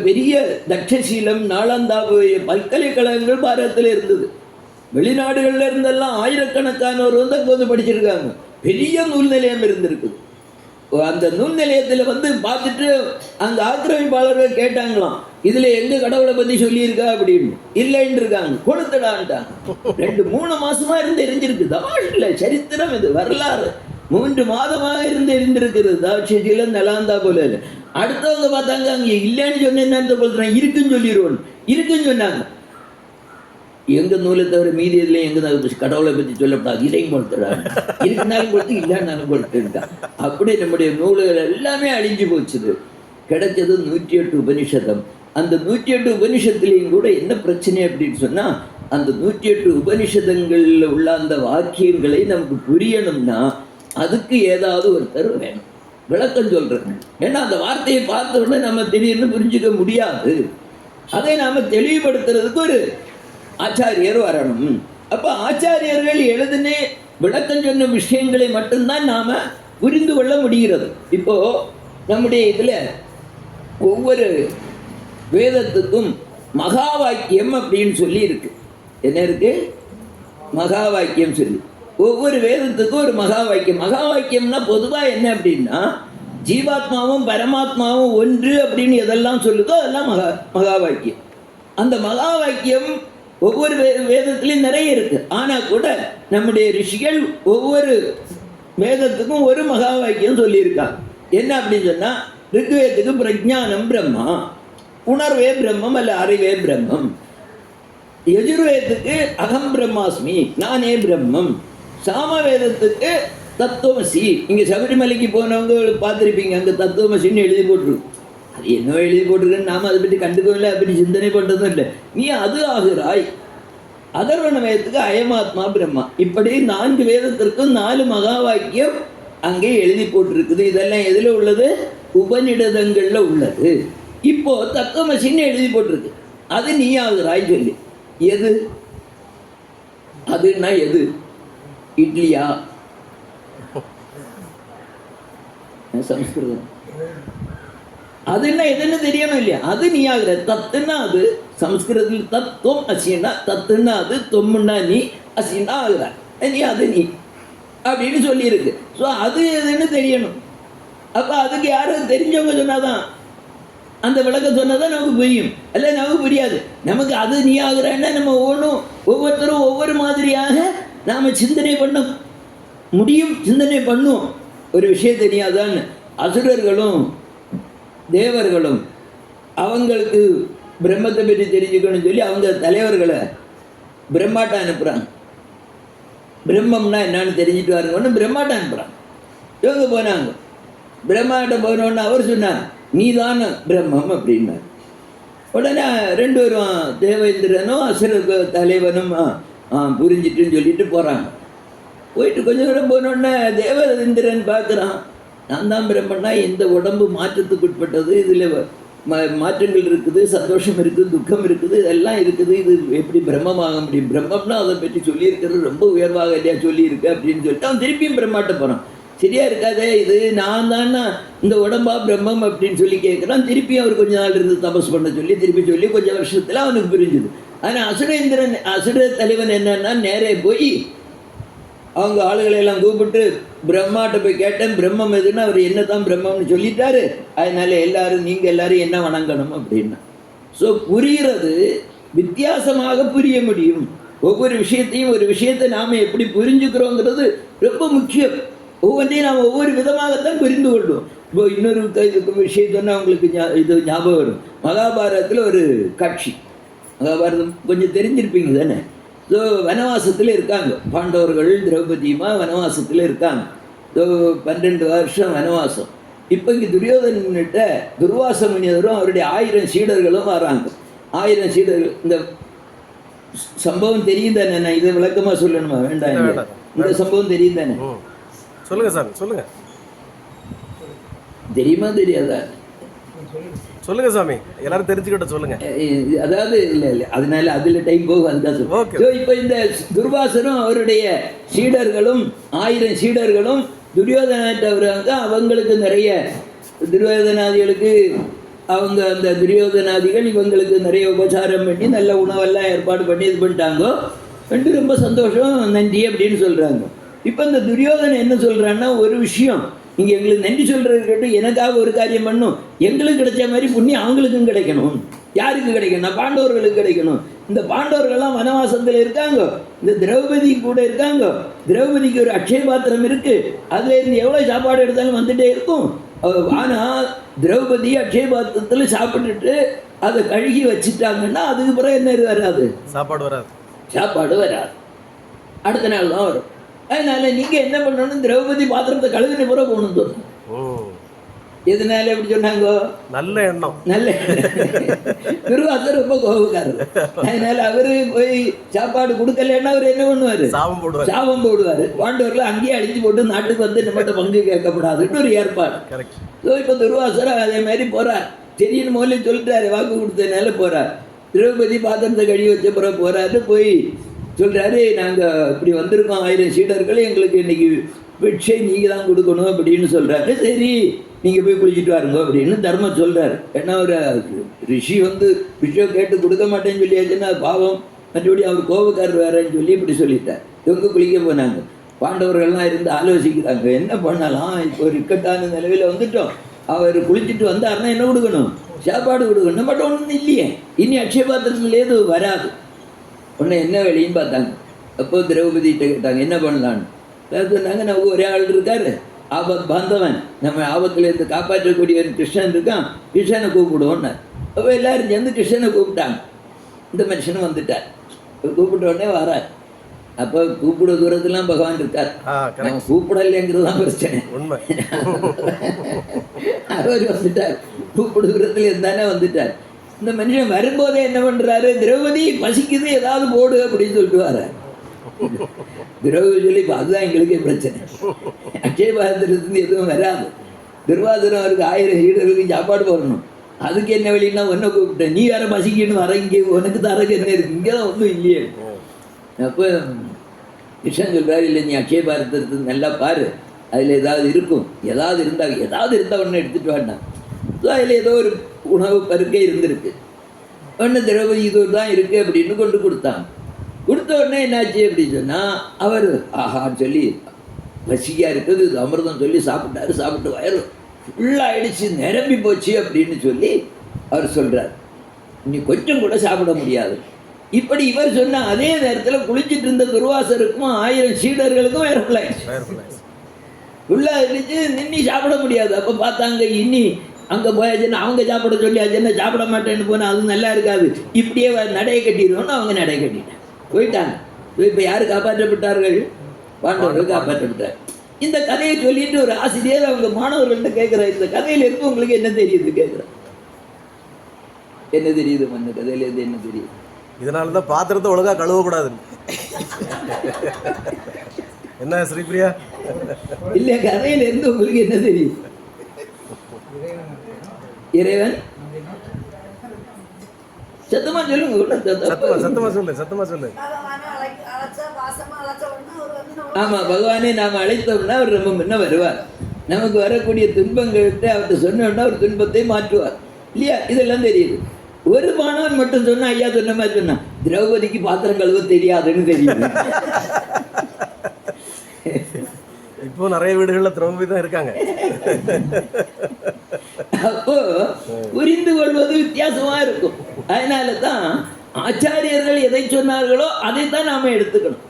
பெரிய தட்சசீலம், நாளந்தா பல்கலைக்கழகங்கள் பாரதத்தில் இருந்தது. வெளிநாடுகளில் இருந்தெல்லாம் ஆயிரக்கணக்கானவர் வந்து அங்கே வந்து படிச்சிருக்காங்க. பெரிய நூல் நிலையம் இருந்திருக்குது. அந்த நூல் நிலையத்தில் வந்து பார்த்துட்டு அந்த ஆக்கிரமிப்பாளர்கள் கேட்டாங்களாம், இதில் எங்கள் கடவுளை பற்றி சொல்லியிருக்கா அப்படின்னு. இல்லைன்னு இருக்காங்க. கொடுத்துடான்ட்டாங்க. 2-3 மாசமாக இருந்து எரிஞ்சிருக்கு. தமாஷில் சரித்திரம் இது, வரலாறு. 3 மாதமாக இருந்து எரிந்திருக்கிறது. தாட்சசீலம், நலாந்தா போல. அடுத்தவங்க பார்த்தாங்க, அங்கே இல்லைன்னு சொன்னேன்னு சொல்கிறேன், இருக்குன்னு சொல்லிடுவோம். இருக்குன்னு சொன்னாங்க. எங்கள் நூலை தவிர மீதி இதில் எங்கள் கடவுளை பற்றி சொல்லப்படாது, இதையும் கொடுத்துடாங்க. இருக்குனாலும் கொடுத்து, இல்லைன்னாலும் கொடுத்துட்டான். அப்படி நம்முடைய நூல்கள் எல்லாமே அழிஞ்சு போச்சுது. கிடைச்சது 108 உபனிஷதம். அந்த 108 உபனிஷத்துலேயும் கூட என்ன பிரச்சனை அப்படின்னு சொன்னால், அந்த 108 உபனிஷதங்களில் உள்ள அந்த வாக்கியங்களை நமக்கு புரியணும்னா அதுக்கு ஏதாவது ஒருத்தர் வேணும், விளக்கம் சொல்கிறேன். ஏன்னா அந்த வார்த்தையை பார்த்த உடனே நம்ம திடீர்னு புரிஞ்சுக்க முடியாது. அதை நாம் தெளிவுபடுத்துறதுக்கு ஒரு ஆச்சாரியர் வரணும். அப்போ ஆச்சாரியர்கள் எழுதுனே விளக்கம் சொன்ன விஷயங்களை மட்டும்தான் நாம் புரிந்து கொள்ள முடிகிறது. இப்போது நம்முடைய இதில் ஒவ்வொரு வேதத்துக்கும் மகா வாக்கியம் அப்படின்னு சொல்லி இருக்கு. என்ன இருக்கு? மகா வாக்கியம் சொல்லி. ஒவ்வொரு வேதத்துக்கும் ஒரு மகா வாக்கியம். மகா வாக்கியம்னா பொதுவாக என்ன அப்படின்னா, ஜீவாத்மாவும் பரமாத்மாவும் ஒன்று அப்படின்னு எதெல்லாம் சொல்லுதோ அதெல்லாம் மகா வாக்கியம். அந்த மகா வாக்கியம் ஒவ்வொரு வேதத்துலையும் நிறைய இருக்கு. ஆனால் கூட நம்முடைய ரிஷிகள் ஒவ்வொரு வேதத்துக்கும் ஒரு மகா வாக்கியம் சொல்லியிருக்காங்க. என்ன அப்படின்னு சொன்னால், ரிக்வேதத்துக்கு பிரஜானம் பிரம்மா, உணர்வே பிரம்மம் அல்ல அறிவே பிரம்மம். யஜுர்வேதத்துக்கு அகம் பிரம்மாஸ்மி, நானே பிரம்மம். சாமவேதத்துக்கு தத்துவமசி. இங்கே சபரிமலைக்கு போனவங்க பார்த்துருப்பீங்க, அங்கே தத்துவமசின்னு எழுதி போட்டிருக்கு. அது என்ன எழுதி போட்டிருக்குன்னு நாம் அதை பற்றி கண்டுக்கவில்லை, அதை பற்றி சிந்தனை பண்ணுறதும் இல்லை. நீ அது ஆகிறாய். அதர்வண வேதத்துக்கு அயமாத்மா பிரம்மா. இப்படி 4 வேதத்திற்கும் 4 மகா வாக்கியம் அங்கே எழுதி போட்டிருக்குது. இதெல்லாம் எதில் உள்ளது? உபநிடதங்களில் உள்ளது. இப்போ தத்துவமசின்னு எழுதி போட்டிருக்கு. அது நீ ஆகிறாய் சொல்லி. எது அதுன்னா? எது? இட்லியா? சம்ஸ்கிருதம். அதுன்னா எதுன்னு தெரியணும் இல்லையா? அது நீ ஆகிற. தத்துன்னா அது சம்ஸ்கிருதத்தில் தத்துவம் அசின்னா, தத்துன்னா அது, தொம்முன்னா நீ, அசின்னா ஆகிற. நீ அது நீ அப்படின்னு சொல்லியிருக்கு. ஸோ அது எதுன்னு தெரியணும். அப்போ அதுக்கு யாரும் தெரிஞ்சவங்க சொன்னாதான், அந்த விளக்கம் சொன்னாதான் நமக்கு புரியும். அல்ல நமக்கு புரியாது. நமக்கு அது நீ ஆகுறன்னா நம்ம ஒவ்வொருத்தரும் ஒவ்வொரு மாதிரியாக நாம் சிந்தனை பண்ண முடியும், சிந்தனை பண்ணுவோம். ஒரு விஷயம் தெரியாதான்னு அசுரர்களும் தேவர்களும் அவங்களுக்கு பிரம்மத்தை பற்றி தெரிஞ்சுக்கணும்னு சொல்லி அவங்க தலைவர்களை பிரம்மாட்ட அனுப்புகிறாங்க. பிரம்மம்னா என்னன்னு தெரிஞ்சுட்டு வாருங்கன்னு பிரம்மாட்ட அனுப்புகிறாங்க. இவங்க போனாங்க. பிரம்மாட்ட போனோன்னு அவர் சொன்னார், நீ தானே பிரம்மம் அப்படின்னார். உடனே 2 பேரும் தேவேந்திரனும் அசுர தலைவனும் புரிஞ்சிட்டுன்னு சொல்லிட்டு போகிறாங்க. போயிட்டு கொஞ்சம் தூரம் போனோடனே தேவேந்திரன் பார்க்குறான், நான் தான் பிரம்மன்னா, இந்த உடம்பு மாற்றத்துக்கு உட்பட்டது, இதில் மாற்றங்கள் இருக்குது, சந்தோஷம் இருக்குது, துக்கம் இருக்குது, இதெல்லாம் இருக்குது, இது எப்படி பிரம்மமாக முடியும்? பிரம்மம்னா அதை பற்றி சொல்லியிருக்கிறது ரொம்ப உயர்வாக இல்லையா சொல்லியிருக்கு அப்படின்னு சொல்லிட்டு அவன் திருப்பியும் பிரம்மாட்ட போகிறான். சரியா இருக்காதே, இது நான் தானே இந்த உடம்பா பிரம்மம் அப்படின்னு சொல்லி கேட்குறான். திருப்பி அவர் கொஞ்ச நாள் இருந்து தபஸ் பண்ண சொல்லி திருப்பி சொல்லி கொஞ்சம் வருஷத்தில் அவனுக்கு புரிஞ்சுது. ஆனால் அசுர தலைவன் என்னன்னா, நேரே போய் அவங்க ஆளுகளை எல்லாம் கூப்பிட்டு பிரம்மாட்ட போய் கேட்டேன், பிரம்மம் எதுன்னு. அவர் என்ன தான் பிரம்மம்னு சொல்லிட்டாரு, அதனால எல்லாரும் நீங்கள் எல்லாரும் என்ன வணங்கணும் அப்படின்னா. ஸோ புரிகிறது வித்தியாசமாக புரிய முடியும். ஒவ்வொரு விஷயத்தையும் ஒரு விஷயத்தை நாம் எப்படி புரிஞ்சுக்கிறோங்கிறது ரொம்ப முக்கியம். ஒவ்வொன்றையும் நாம் ஒவ்வொரு விதமாகத்தான் புரிந்து கொள்வோம். இப்போ இன்னொரு விஷயம் சொன்னால் அவங்களுக்கு இது ஞாபகம் வரும். மகாபாரதத்தில் ஒரு காட்சி. மகாபாரதம் கொஞ்சம் தெரிஞ்சிருப்பீங்க தானே? ஸோ வனவாசத்தில் இருக்காங்க பாண்டவர்கள், திரௌபதியுமா வனவாசத்தில் இருக்காங்க. ஸோ 12 வருஷம் வனவாசம். இப்போ இங்கே துரியோதனன்கிட்ட துர்வாச முனிவரும் அவருடைய 1000 சீடர்களும் வராங்க. 1000 சீடர்கள். இந்த சம்பவம் தெரியும் தானே? நான் இதை விளக்கமா சொல்லணுமா? வேண்டாம், இந்த சம்பவம் தெரியும் தானே? சொல்லுங்க சார், சொல்லுங்க. தெரியுமா தெரியாதா? சொல்லுங்க சாமி, எல்லாரும் தெரிஞ்சுக்கிட்ட சொல்லுங்க. அதாவது இல்லை அதனால அதுல டைம் போகும், அதுதான் சொல்லுங்க. இப்போ இந்த துர்வாசனும் அவருடைய சீடர்களும் 1000 சீடர்களும் துரியோதனாட்ட வருவாங்க. அவங்களுக்கு நிறைய துரியோதனாதிகளுக்கு அவங்க அந்த துரியோதனாதிகள் இவங்களுக்கு நிறைய உபசாரம் பண்ணி நல்ல உணவெல்லாம் ஏற்பாடு பண்ணி இது பண்ணிட்டாங்க. ரொம்ப சந்தோஷம், நன்றி அப்படின்னு சொல்றாங்க. இப்போ இந்த துரியோதனை என்ன சொல்றான்னா, ஒரு விஷயம், நீங்க எங்களுக்கு நன்றி சொல்றது கேட்டு எனக்காக ஒரு காரியம் பண்ணும், எங்களுக்கு கிடைச்ச மாதிரி புண்ணியம் அவங்களுக்கும் கிடைக்கணும். யாருக்கு கிடைக்கணும்? பாண்டவர்களுக்கு கிடைக்கணும். இந்த பாண்டவர்கள்லாம் வனவாசத்தில் இருக்காங்க, இந்த திரௌபதி கூட இருக்காங்க. திரௌபதிக்கு ஒரு அக்ஷய பாத்திரம் இருக்கு, அதுல இருந்து எவ்வளவு சாப்பாடு எடுத்தாலும் வந்துட்டே இருக்கும். ஆனா திரௌபதி அக்ஷய பாத்திரத்தில் சாப்பிட்டுட்டு அதை கழுகி வச்சுட்டாங்கன்னா அதுக்கு பிறகு என்ன வராது? சாப்பாடு வராது, அடுத்த நாள் தான் வரும். அதனால நீங்க என்ன பண்ணணும், திரௌபதி பாத்திரத்தை கழுவின பிறகு போகணும் தோணும். எதனால எப்படி சொன்னாங்க? நல்ல எண்ணம். துர்வாசர் ரொம்ப கோபக்காரர். அதனால அவரு போய் சாப்பாடு கொடுக்கலன்னா அவர் என்ன பண்ணுவாரு? சாபம் போடுவாரு. பாண்டவர்கள் அங்கேயே அடிச்சு போட்டு நாட்டுக்கு வந்து நம்மகிட்ட பங்கு கேட்கப்படாதுன்னு ஒரு ஏற்பாடு. இப்ப துர்வாசர் அதே மாதிரி போறார். சரின்னு முதல்ல சொல்லிட்டாரு, வாக்கு கொடுத்ததுனால போறார். திரௌபதி பாத்திரத்தை கழுவி வச்ச பிறகு போறாரு. போய் சொல்றாரு, நாங்க இப்படி வந்திருக்கோம் 1000 சீடர்கள், எங்களுக்கு இன்னைக்கு பிட்சை நீங்க தான் கொடுக்கணும் அப்படின்னு சொல்றாரு. சரி நீங்க போய் குளிச்சுட்டு வாருங்க அப்படின்னு தர்மம் சொல்றாரு. ஏன்னா ஒரு ரிஷி வந்து பிட்சை கேட்டு கொடுக்க மாட்டேன்னு சொல்லியாச்சுன்னா பாவம், மற்றபடி அவர் கோபக்காரர் வேறன்னு சொல்லி இப்படி சொல்லிட்டார். இவங்க குளிக்க போனாங்க. பாண்டவர்கள்லாம் இருந்து ஆலோசிக்கிறாங்க, என்ன பண்ணலாம், இப்போ ஒரு இக்கட்டான நிலவில் வந்துட்டோம். அவர் குளிச்சுட்டு வந்தாருன்னா என்ன கொடுக்கணும்? சாப்பாடு கொடுக்கணும். பட் ஒன்றும் இல்லையே, இனி அக்ஷய பாத்திரத்துலேருந்து வராது. உடனே என்ன வேலைன்னு பார்த்தாங்க. அப்போ திரௌபதிகிட்ட கேட்டாங்க என்ன பண்ணலான்னு. சொன்னாங்க, நமக்கு ஒரே ஆள் இருக்காரு, ஆபத் பாந்தவன், நம்ம ஆபத்தில் இருந்து காப்பாற்றக்கூடிய ஒரு கிருஷ்ணன் இருக்கான், கிருஷ்ணனை கூப்பிடுவோன்னு. அப்போ எல்லாரும் சேர்ந்து கிருஷ்ணனை கூப்பிட்டாங்க. இந்த மனுஷனும் வந்துட்டார். கூப்பிட்ட உடனே வரார். அப்போ கூப்பிட தூரத்துலாம் பகவான் இருக்கார். நம்ம கூப்பிடலைங்கிறது தான் பிரச்சனை. அவர் வந்துட்டார், கூப்பிட தூரத்துல இருந்தானே வந்துட்டார். இந்த மனுஷன் வரும்போதே என்ன பண்றாரு, திரௌபதி பசிக்குது ஏதாவது போடு அப்படின்னு சொல்லிட்டு வர. திரௌபதி சொல்லி இப்போ அதுதான் எங்களுக்கே பிரச்சனை. அக்ஷய பாத்திரத்துலேருந்து எதுவும் வராது. துர்வாசனம் அவருக்கு 1000 சீடர்களுக்கு சாப்பாடு போடணும். அதுக்கு என்ன வழின்னா ஒன்றை கூப்பிட்டேன், நீ வேற பசிக்கணும் வர, இங்கே உனக்கு தரக்கு என்ன இருக்கு, இங்கே தான் ஒன்றும் இல்லையே. அப்போ கிருஷ்ணன் சொல்றாரு, இல்லை நீ அக்ஷய பாத்திரத்தை நல்லா பாரு, அதில் ஏதாவது இருக்கும், ஏதாவது இருந்தால் ஒன்று எடுத்துட்டு வேண்டாம். அதில் ஏதோ ஒரு உணவு பருக்கை இருந்திருக்கு. ஒன்று திரௌபதி இது தான் இருக்குது அப்படின்னு கொண்டு கொடுத்தாங்க. கொடுத்த உடனே என்னாச்சு அப்படின்னு சொன்னால், அவர் ஆஹான்னு சொல்லி பசியாக இருக்குது, இது அமிர்தம் சொல்லி சாப்பிட்டாரு. சாப்பிட்டு வயிறு ஃபுல்லாகிடுச்சு, நிரம்பி போச்சு அப்படின்னு சொல்லி அவர் சொல்கிறார். இனி கொஞ்சம் கூட சாப்பிட முடியாது. இப்படி இவர் சொன்ன அதே நேரத்தில் குளிச்சுட்டு இருந்த துர்வாசருக்கும் 1000 சீடர்களுக்கும் வயிறு ஃபுல்லாகிடுச்சு. ஃபுல்லாகிடுச்சு, நின்று சாப்பிட முடியாது. அப்போ பார்த்தாங்க, இனி அங்கே போயாச்சுன்னா அவங்க சாப்பிட சொல்லியாச்சுன்னா சாப்பிட மாட்டேன்னு போனால் அது நல்லா இருக்காது, இப்படியே நடையை கட்டிடுவோன்னு அவங்க நடையை கட்டிட்டாங்க, போயிட்டாங்க. இப்போ யார் காப்பாற்றப்பட்டார்கள்? பாண்டவர்கள் காப்பாற்றப்பட்டார். இந்த கதையை சொல்லிட்டு ஒரு ஆசிரியர் அவங்க மாணவர்கள்ட்ட கேட்குறாரு, இந்த கதையில இருந்து உங்களுக்கு என்ன தெரியுது கேட்குறேன். என்ன தெரியுது அந்த கதையில இருந்து? என்ன தெரியுது? இதனால தான் பாத்திரத்தை ஒழுங்காக கழுவக்கூடாது. என்ன ஸ்ரீபிரியா? இல்லை, கதையில இருந்து உங்களுக்கு என்ன தெரியுது? இறைவன் சத்தமா சொல்லுங்க. சத்தமா சொல்லு. ஆமா, பகவானே நாம அழைத்தோம்னா அவர் ரொம்ப முன்ன வருவார். நமக்கு வரக்கூடிய துன்பங்கள்கிட்ட அவர்கிட்ட சொன்னோம்னா ஒரு துன்பத்தை மாற்றுவார் இல்லையா? இதெல்லாம் தெரியுது. ஒரு மாணவன் மட்டும் சொன்னா, ஐயா சொன்ன மாதிரி சொன்னா, திரௌபதிக்கு பாத்திரம் கழுவ தெரியாதுன்னு தெரியுது. இப்போ நிறைய வீடுகள்ல திரௌபதி தான் இருக்காங்க. அப்போ புரிந்து கொள்வது வித்தியாசமா இருக்கும். அதனால தான் ஆச்சாரியர்கள் எதை சொன்னார்களோ அதைத்தான் நாம எடுத்துக்கணும்.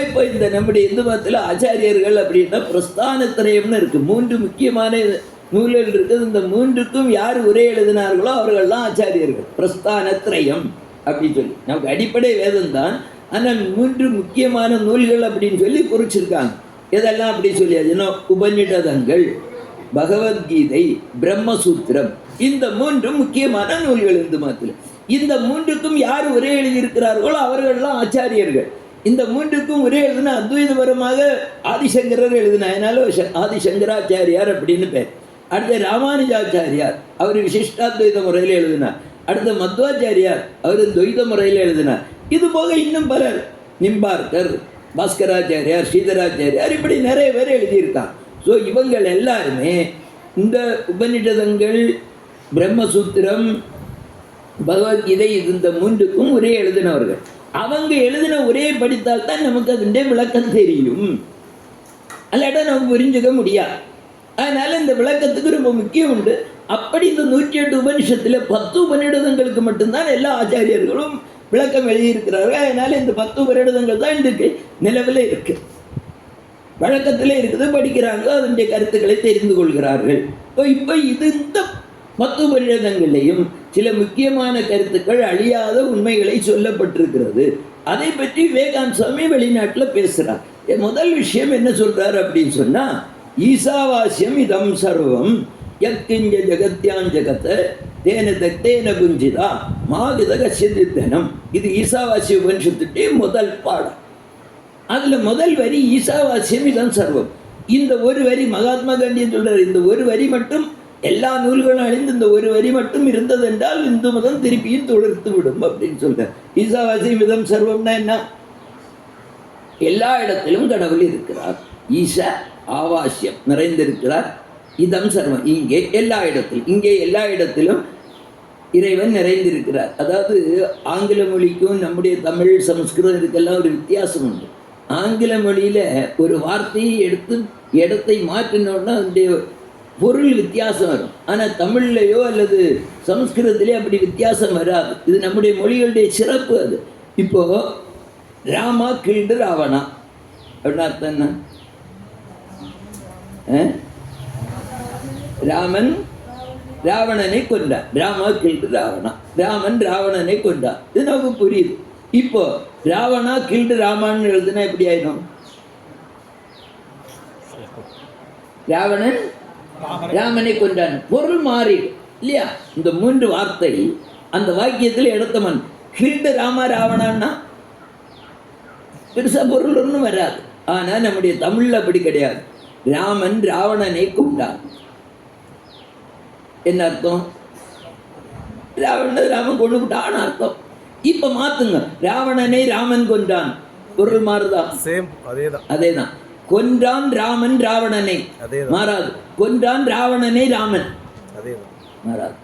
இப்போ இந்த நம்முடைய இந்து மதத்தில் ஆச்சாரியர்கள் அப்படின்னா பிரஸ்தானத்திரயம்னு இருக்கு. 3 முக்கியமான நூல்கள் இருக்குது. இந்த 3க்கும் யார் உரை எழுதினார்களோ அவர்கள்லாம் ஆச்சாரியர்கள். பிரஸ்தானத்திரயம் அப்படின்னு சொல்லி நமக்கு அடிப்படை வேதம் தான். ஆனால் 3 முக்கியமான நூல்கள் அப்படின்னு சொல்லி குறிச்சிருக்காங்க. இதெல்லாம் அப்படி சொல்லியாச்சுன்னா உபநிடதங்கள், பகவத்கீதை, பிரம்மசூத்திரம், இந்த 3 முக்கியமான நூல்கள் இந்து மதத்தில். இந்த மூன்றுக்கும் யார் உரை எழுதியிருக்கிறார்களோ அவர்கள்லாம் ஆச்சாரியர்கள். இந்த மூன்றுக்கும் உரை எழுதின அத்வைதபரமாக ஆதிசங்கரர் எழுதின, அதனால ஆதிசங்கராச்சாரியார் அப்படின்னு பேர். அடுத்த ராமானுஜாச்சாரியார், அவர் விசிஷ்டாத்வைத முறையில் எழுதினார். அடுத்த மத்வாச்சாரியார், அவர் துவைத முறையில் எழுதினார். இது போக இன்னும் பலர், நிம்பார்கர், பாஸ்கராச்சாரியார், ஸ்ரீதராச்சாரியார், இப்படி நிறைய பேர் எழுதியிருக்காங்க. ஸோ இவங்கள் எல்லாருமே இந்த உபநிடதங்கள், பிரம்மசூத்திரம், பகவத்கீதை, இந்த மூன்றுக்கும் உரை எழுதினவர்கள். அவங்க எழுதின உரையை படித்தால் தான் நமக்கு அதனுடைய விளக்கம் தெரியும், அல்லாட்டா நமக்கு புரிஞ்சுக்க முடியாது. அதனால இந்த விளக்கத்துக்கு ரொம்ப முக்கியம் உண்டு. அப்படி இந்த 108 உபனிஷத்துல 10 உபநிடதங்களுக்கு மட்டும்தான் எல்லா ஆச்சாரியர்களும் விளக்கம் எழுதியிருக்கிறார்கள். அதனால இந்த 10 உபநிடதங்கள் தான் இன்றைக்கு நிலவில் இருக்கு, வழக்கத்தில் இருக்குது, படிக்கிறாங்க, அதனுடைய கருத்துக்களை தெரிந்து கொள்கிறார்கள். இப்போ இது இந்த 10 உபநிடதங்களையும் சில முக்கியமான கருத்துக்கள், அழியாத உண்மைகளை சொல்லப்பட்டிருக்கிறது. அதை பற்றி விவேகானந்த சுவாமி வெளிநாட்டில் பேசுகிறார். முதல் விஷயம் என்ன சொல்றாரு அப்படின்னு சொன்னா, ஈசாவாஸ்யம் இதம் சர்வம் யத்கிஞ்ச ஜகத்யான் ஜகத் தேன தக்தேன புஞ்சிதா மாகிதக சித்தித்தனம். இது ஈசாவாசிய உபனிஷத்துடைய முதல் பாடம். அதுல முதல் வரி ஈசாவாஸ்யம் இதம் சர்வம். இந்த ஒரு வரி மகாத்மா காந்தி சொல்றாரு, இந்த ஒரு வரி மட்டும் எல்லா நூல்களும் அழிந்து இந்த ஒரு வரி மட்டும் இருந்தது என்றால் இந்து மதம் திருப்பியும் தொடுத்து விடும் அப்படின்னு சொல்றார். ஈசாவாஸ்யம் இதம் சர்வம்னா என்ன? எல்லா இடத்திலும் கடவுள் இருக்கிறார். ஈசா ஆவாஸ்யம் நிறைந்திருக்கிறார். இதம் சர்வம், இங்கே எல்லா இடத்திலும், இங்கே எல்லா இடத்திலும் இறைவன் நிறைந்திருக்கிறார். அதாவது ஆங்கில மொழிக்கும் நம்முடைய தமிழ், சமஸ்கிருதம் இதுக்கெல்லாம் ஒரு வித்தியாசம் உண்டு. ஆங்கில மொழியில் ஒரு வார்த்தையை எடுத்து இடத்தை மாற்றினோன்னா அதனுடைய பொருள் வித்தியாசம் வரும். ஆனால் தமிழ்லையோ அல்லது சமஸ்கிருதத்திலேயோ அப்படி வித்தியாசம் வராது. இது நம்முடைய மொழிகளுடைய சிறப்பு. அது இப்போ ராமா கில்டு ராவணா அப்படின்னா அர்த்தம் என்ன? ராமன் ராவணனை கொண்டார். ராமா கில்டு ராவணா, ராமன் ராவணனை கொண்டார். இது நமக்கு புரியுது. இப்போ ராவணா கில்டு ராமான்னு எழுதுனா எப்படி ஆயிடும்? ராவணன் ராமனை கொண்டான், பொருள் மாறிடும் இல்லையா? இந்த 3 வார்த்தை அந்த வாக்கியத்தில் எடுத்தவன். கில்டு ராமா ராவணான்னா பெருசா பொருள் ஒன்றும் வராது. ஆனால் நம்முடைய தமிழில் அப்படி கிடையாது. ராமன் ராவணனை கொண்டான். என்ன அர்த்தம்? ராமன் கொண்டு விட்டான் அர்த்தம். இப்ப மாத்துங்க, ராவணனை ராமன் கொன்றான், பொருள் மாறுதா? சேம், அதேதான். அதேதான். கொன்றான் ராமன் ராவணனை, மாறாது. கொன்றான் ராவணனை ராமன், அதேதான், மாறாது.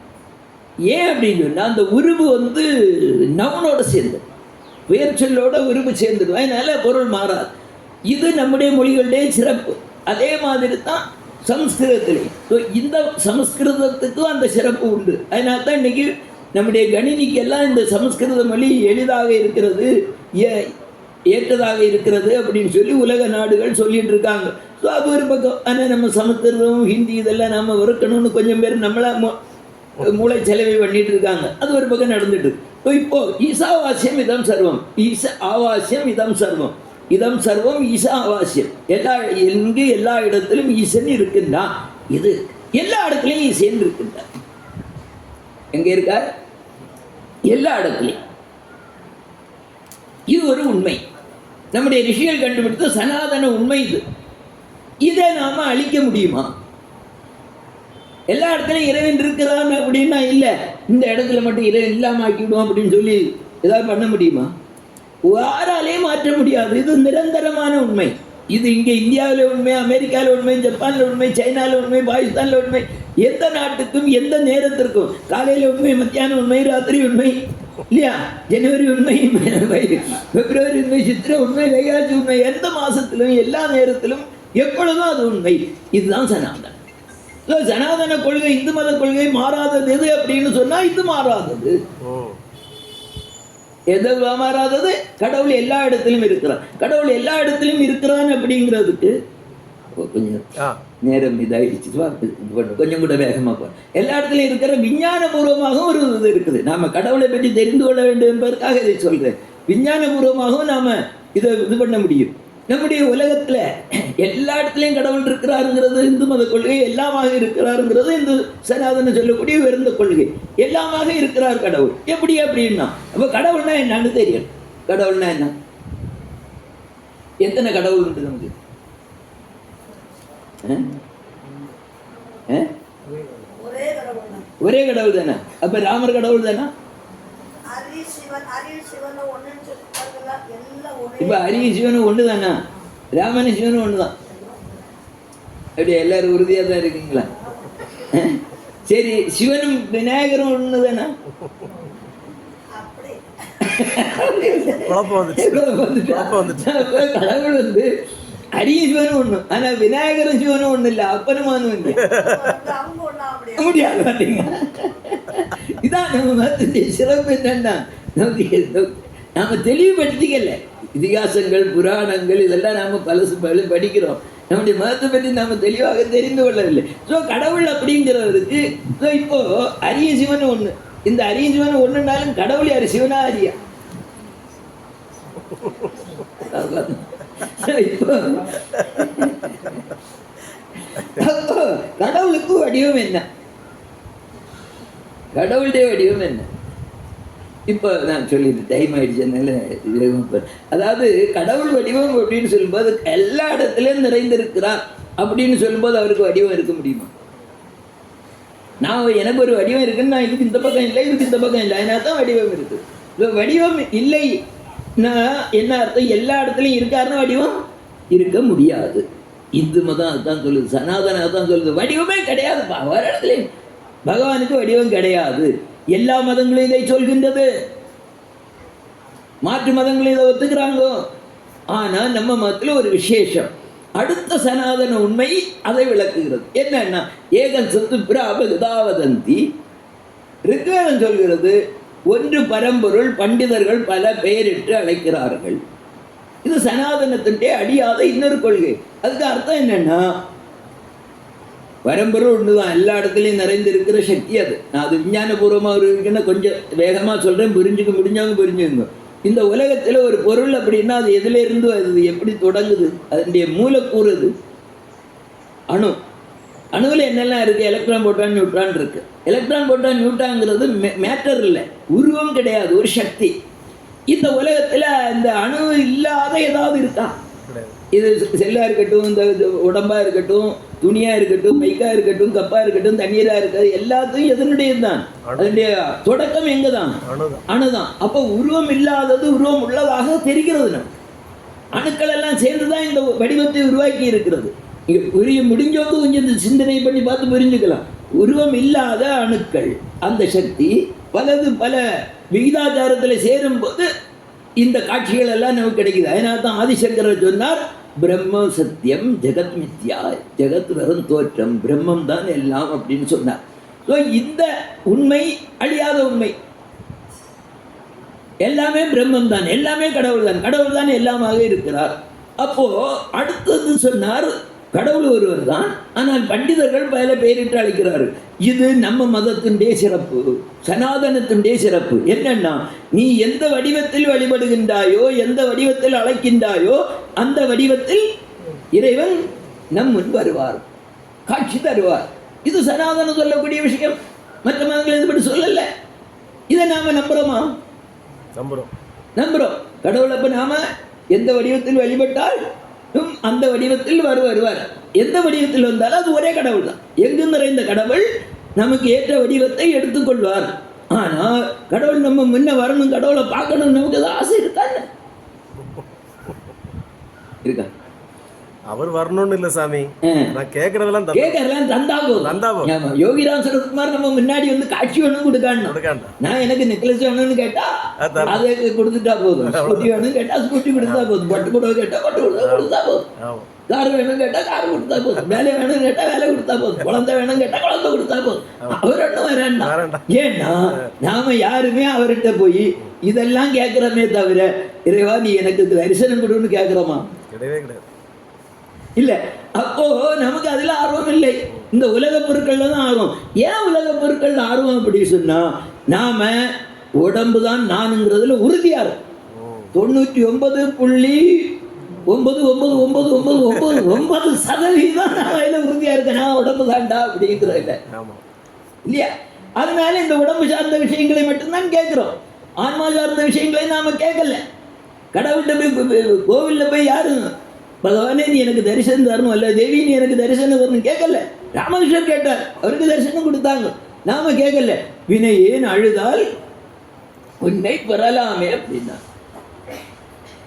ஏன் அப்படின்னு சொன்னா அந்த உருவு நவனோட சேர்ந்து, பெயர் சொல்லோட உருவு சேர்ந்துடும். அதனால பொருள் மாறாது. இது நம்முடைய மொழிகளுடைய சிறப்பு. அதே மாதிரி தான் சமஸ்கிருதத்திலே. இந்த சமஸ்கிருதத்துக்கும் அந்த சிறப்பு உண்டு. அதனால தான் இன்னைக்கு நம்முடைய கணினிக்கெல்லாம் இந்த சமஸ்கிருத மொழி எளிதாக இருக்கிறது, ஏற்றதாக இருக்கிறது அப்படின்னு சொல்லி உலக நாடுகள் சொல்லிட்டு இருக்காங்க. ஸோ அது ஒரு பக்கம். ஆனால் நம்ம சமஸ்கிருதம், ஹிந்தி இதெல்லாம் நம்ம வெறுக்கணும்னு கொஞ்சம் பேர் நம்மளா மூளை செலவை பண்ணிட்டு இருக்காங்க. அது ஒரு பக்கம் நடந்துட்டு இருக்கு. இப்போ ஈசாவாஸ்யம் இதம் சர்வம், ஈச ஆவாஸ்யம் இதம் சர்வம், இதம் சர்வம் ஈசா ஆவாஸ்யம். எல்லா இடத்திலும் ஈசன் இருக்கின்றான். இது எல்லா இடத்துலையும் ஈசன் இருக்கின்றான். எங்க இருக்கார்? எல்லா இடத்துலையும். இது ஒரு உண்மை. நம்முடைய ரிஷிகள் கண்டுபிடித்த சனாதன உண்மை இது. இதை நாம அழிக்க முடியுமா? எல்லா இடத்துலையும் இறைவன் இருக்கிறான் அப்படின்னா இல்லை, இந்த இடத்துல மட்டும் இறைவன் இல்லாமல் ஆக்கிவிடும் அப்படின்னு சொல்லி ஏதாவது பண்ண முடியுமா? யாராலே மாற்ற முடியாது. இது நிரந்தரமான உண்மை. இது இங்கே இந்தியாவில் உண்மை, அமெரிக்காவில் உண்மை, ஜப்பானில் உண்மை, சைனாவில் உண்மை, பாகிஸ்தானில் உண்மை. எந்த நாட்டுக்கும் எந்த நேரத்திற்கும் காலையில் உண்மை, மத்தியானம் உண்மை, ராத்திரி உண்மை இல்லையா? ஜனவரி உண்மை, பிப்ரவரி உண்மை, சித்திரை உண்மை, வைகாசி உண்மை. எந்த மாசத்திலும் எல்லா நேரத்திலும் எப்பொழுதும் அது உண்மை. இதுதான் சனாதனம். சனாதன கொள்கை, இந்து மத கொள்கை மாறாதது எது அப்படின்னு சொன்னா இது மாறாதது. எது மாறாதது? கடவுள் எல்லா இடத்திலும் இருக்கிறான். கடவுள் எல்லா இடத்திலும் இருக்கிறான் அப்படிங்கிறதுக்கு கொஞ்சம் நேரம் இதாயிடுச்சு, கொஞ்சம் கூட வேகமாக போ. எல்லா இடத்துலையும் இருக்கிற விஞ்ஞானபூர்வமாக ஒரு இது இருக்குது. நாம கடவுளை பற்றி தெரிந்து கொள்ள வேண்டும் என்பதற்காக இதை சொல்றேன். விஞ்ஞானபூர்வமாகவும் நாம இதை இது பண்ண முடியும். நம்முடைய உலகத்துல எல்லா இடத்துலையும் கடவுள் இருக்கிறாருங்கிறது இந்து மத கொள்கை, எல்லாமாக இருக்கிறாருங்கிறது இந்து சனாதன சொல்லக்கூடிய உயர்ந்த கொள்கை. எல்லாமாக இருக்கிறார் கடவுள். எப்படி அப்படின்னா, அப்ப கடவுள்னா என்னன்னு தெரியும். கடவுள்னா என்ன? எத்தனை கடவுள் உண்டு நமக்கு? ஒரே கடவுள் தானே. அப்ப ராமர் கடவுள் தானே. இப்ப ஹரி சிவனும் ஒண்ணு தானா? ராமன சிவனும் ஒண்ணுதான். அப்படியே எல்லாரும் உறுதியா தான் இருக்கீங்களா? சரி, சிவனும் விநாயகரும் ஒண்ணு தானா? கடவுள் வந்து ஹரிய சிவனும் ஒண்ணு, ஆனா விநாயகரும் சிவனும் ஒண்ணு இல்ல, அப்பனுமானும் இல்லை. முடியாது. பாத்தீங்க, இதான் நம்ம மதத்தினுடைய சிறப்பு. என்னன்னா, நாம தெளிவுபடுத்திக்கல. இதிகாசங்கள், புராணங்கள் இதெல்லாம் நாம பல படிக்கிறோம். நம்முடைய மதத்தை பற்றி நாம தெளிவாக தெரிந்து கொள்ளவில்லை. ஸோ கடவுள் அப்படிங்கிறவருக்கு இப்போ அரிய சிவன் ஒண்ணு. இந்த அரிய சிவன் ஒண்ணுனாலும் கடவுள் யாரு? சிவனா அரியா? இப்போ கடவுளுக்கு வடிவம் என்ன? கடவுளுடைய வடிவம் என்ன? இப்போ நான் சொல்லிடுறேன், டைம் ஆயிடுச்சுனால. அதாவது கடவுள் வடிவம் அப்படின்னு சொல்லும்போது எல்லா இடத்துலையும் நிறைந்திருக்கிறார் அப்படின்னு சொல்லும்போது அவருக்கு வடிவம் இருக்க முடியுமா? நான் எனக்கு ஒரு வடிவம் இருக்குன்னு நான் இதுக்கு இந்த பக்கம் இல்லை, இதுக்கு இந்த பக்கம் இல்லை, அதனால தான் வடிவம் இருக்கு. வடிவம் இல்லை என்ன அர்த்தம்? எல்லா இடத்துலையும் இருக்காருன்னா வடிவம் இருக்க முடியாது. இந்து மதம் அதுதான் சொல்லுது, சனாதனம் அதுதான் சொல்லுது. வடிவமே கிடையாதுப்பா ஒரு இடத்துலையும். பகவானுக்கு வடிவம் கிடையாது. எல்லா மதங்களும் இதை சொல்கின்றது, மாற்று மதங்களும் இதை ஒத்துக்கிறாங்க. ஆனா நம்ம மதத்துல ஒரு விசேஷம், அடுத்த சனாதன உண்மை அதை விளக்குகிறது. என்னன்னா, ஏகன் சத்து பிராபகதாவதந்தி. ரிக்வேதம் சொல்கிறது, ஒன்று பரம்பொருள், பண்டிதர்கள் பல பெயரிட்டு அழைக்கிறார்கள். இது சனாதனத்தின்டே அடியாத இன்னொரு கொள்கை. அதுக்கு அர்த்தம் என்னன்னா, பரம்பொருள் ஒண்ணுதான், எல்லா இடத்துலையும் நிறைந்திருக்கிற சக்தி அது. நான் அது விஞ்ஞானபூர்வமாக இருக்குன்னா கொஞ்சம் வேகமா சொல்றேன், புரிஞ்சுக்க முடிஞ்சவங்க புரிஞ்சுங்க. இந்த உலகத்துல ஒரு பொருள் அப்படின்னா அது எதுல இருந்து அது எப்படி தொடங்குது? அதனுடைய மூலக்கூறு அது அணு. அணுவில் என்னெல்லாம் இருக்கு? எலக்ட்ரான், புரோட்டான், நியூட்ரான் இருக்கு. எலக்ட்ரான், புரோட்டான், நியூட்ரான்ங்கிறது மேட்டர் இல்லை, உருவம் கிடையாது, ஒரு சக்தி. இந்த உலகத்துல இந்த அணு இல்லாத ஏதாவது இருக்கா? இது செல்லா இருக்கட்டும், இந்த உடம்பா இருக்கட்டும், துணியா இருக்கட்டும், மைக்கா இருக்கட்டும், கப்பா இருக்கட்டும், தண்ணீரா இருக்காது, எல்லாத்தையும் எதனுடையது தான்? அதனுடைய தொடக்கம் எங்கதான்? அணுதான். அப்ப உருவம் இல்லாதது உருவம் உள்ளதாக தெரிகிறது. நம்ம அணுக்கள் எல்லாம் சேர்ந்துதான் இந்த வடிவத்தை உருவாக்கி இருக்கிறது. இங்க புரிய முடிஞ்சவங்க கொஞ்சம் சிந்தனை பண்ணி பார்த்து புரிஞ்சுக்கலாம். உருவம் இல்லாத அணுக்கள், அந்த சக்தி பல விகிதாச்சாரத்தில் சேரும் போது இந்த காட்சிகள் எல்லாம் நமக்கு கிடைக்குது. அதனால தான் ஆதிசங்கரர் சொன்னார், பிரம்ம சத்தியம் ஜெகத் மித்யா, ஜெகத் வெறும் தோற்றம், பிரம்மம் தான் எல்லாம் அப்படின்னு சொன்னார். ஸோ இந்த உண்மை அழியாத உண்மை. எல்லாமே பிரம்மம் தான், எல்லாமே கடவுள் தான், கடவுள் தான் எல்லாமாக இருக்கிறார். அப்போ அடுத்தது சொன்னார், கடவுள் ஒருவர் தான், ஆனால் பண்டிதர்கள் பல பெயரிட்டு அழைக்கிறார்கள். இது நம்ம மதத்தினுடைய சிறப்பு, சனாதனத்தினுடைய சிறப்பு. என்னன்னா, நீ எந்த வடிவத்தில் வழிபடுகின்றாயோ, எந்த வடிவத்தில் அழைக்கின்றாயோ, அந்த வடிவத்தில் இறைவன் நம் முன் வருவார், காட்சி தருவார். இது சனாதனம் சொல்லக்கூடிய விஷயம். மற்ற மதங்கள் இது பற்றி சொல்லல. இதை நாம நம்புறோமா? நம்புறோம். கடவுள் அப்ப நாம எந்த வடிவத்தில் வழிபட்டால் அந்த வடிவத்தில் வருவார். எந்த வடிவத்தில் வந்தாலும் அது ஒரே கடவுள் தான். எங்கு நிறைந்த கடவுள் நமக்கு ஏற்ற வடிவத்தை எடுத்துக்கொள்வார். ஆனா கடவுள் நம்ம முன்ன வரணும், கடவுளை பார்க்கணும், நமக்கு அது ஆசை இருக்கா? அவர் வரணும்னு இல்ல சாமி, நான் கேக்குறதெல்லாம் தந்தாகும். யோகிராம் சரத்குமார் நம்ம முன்னாடி வந்து காட்சி வேணும் கொடுக்காணும். நான் எனக்கு நெக்லஸ் வேணும்னு கேட்டா அதை கொடுத்துட்டா போதும், ஸ்கூட்டி வேணும் கேட்டா ஸ்கூட்டி கொடுத்தா போதும், பட்டு புடவை கேட்டா பட்டு புடவை கொடுத்தா போதும், கார் வேணும் கேட்டா கார் கொடுத்தா போதும், வேலை வேணும் கேட்டா வேலை கொடுத்தா போதும், குழந்தை வேணும் கேட்டா குழந்தை கொடுத்தா போதும். அவர் ஒன்றும் வரேன்னா, ஏன்னா நாம யாருமே அவர்கிட்ட போய் இதெல்லாம் கேட்கிறோமே தவிர, இறைவா நீ எனக்கு தரிசனம் கொடுன்னு கேட்கிறோமா? கிடையவே கிடையாது. இல்ல. அப்போ நமக்கு அதுல ஆர்வம் இல்லை, இந்த உலக பொருட்கள்ல தான் ஆர்வம். ஏன் உலக பொருட்கள் ஆர்வம் அப்படி சொன்னா, நாம உடம்பு தான் நானுங்கிறதுல உறுதியா இருக்கும். 99 9% நான் வயல உறுதியா இருக்கேன், நான் உடம்பு தாண்டா அப்படிங்கிறது இல்லை இல்லையா? அதனால இந்த உடம்பு சார்ந்த விஷயங்களை மட்டும்தான் கேட்கிறோம். ஆன்மா சார்ந்த விஷயங்களை நாம கேட்கல. கடவுள்கிட்ட போய் கோவில்ல போய் யாரும் பகவானே நீ எனக்கு தரிசனம் தரணும், அல்ல தேவி நீ எனக்கு தரிசனம் தரணும் கேட்கல. ராமகிருஷ்ணர் கேட்டார், அவருக்கு தரிசனம் கொடுத்தாங்க, நாம கேட்கல. வினையேன் அழுதால் உன்னை பெறலாமே அப்படின்னா,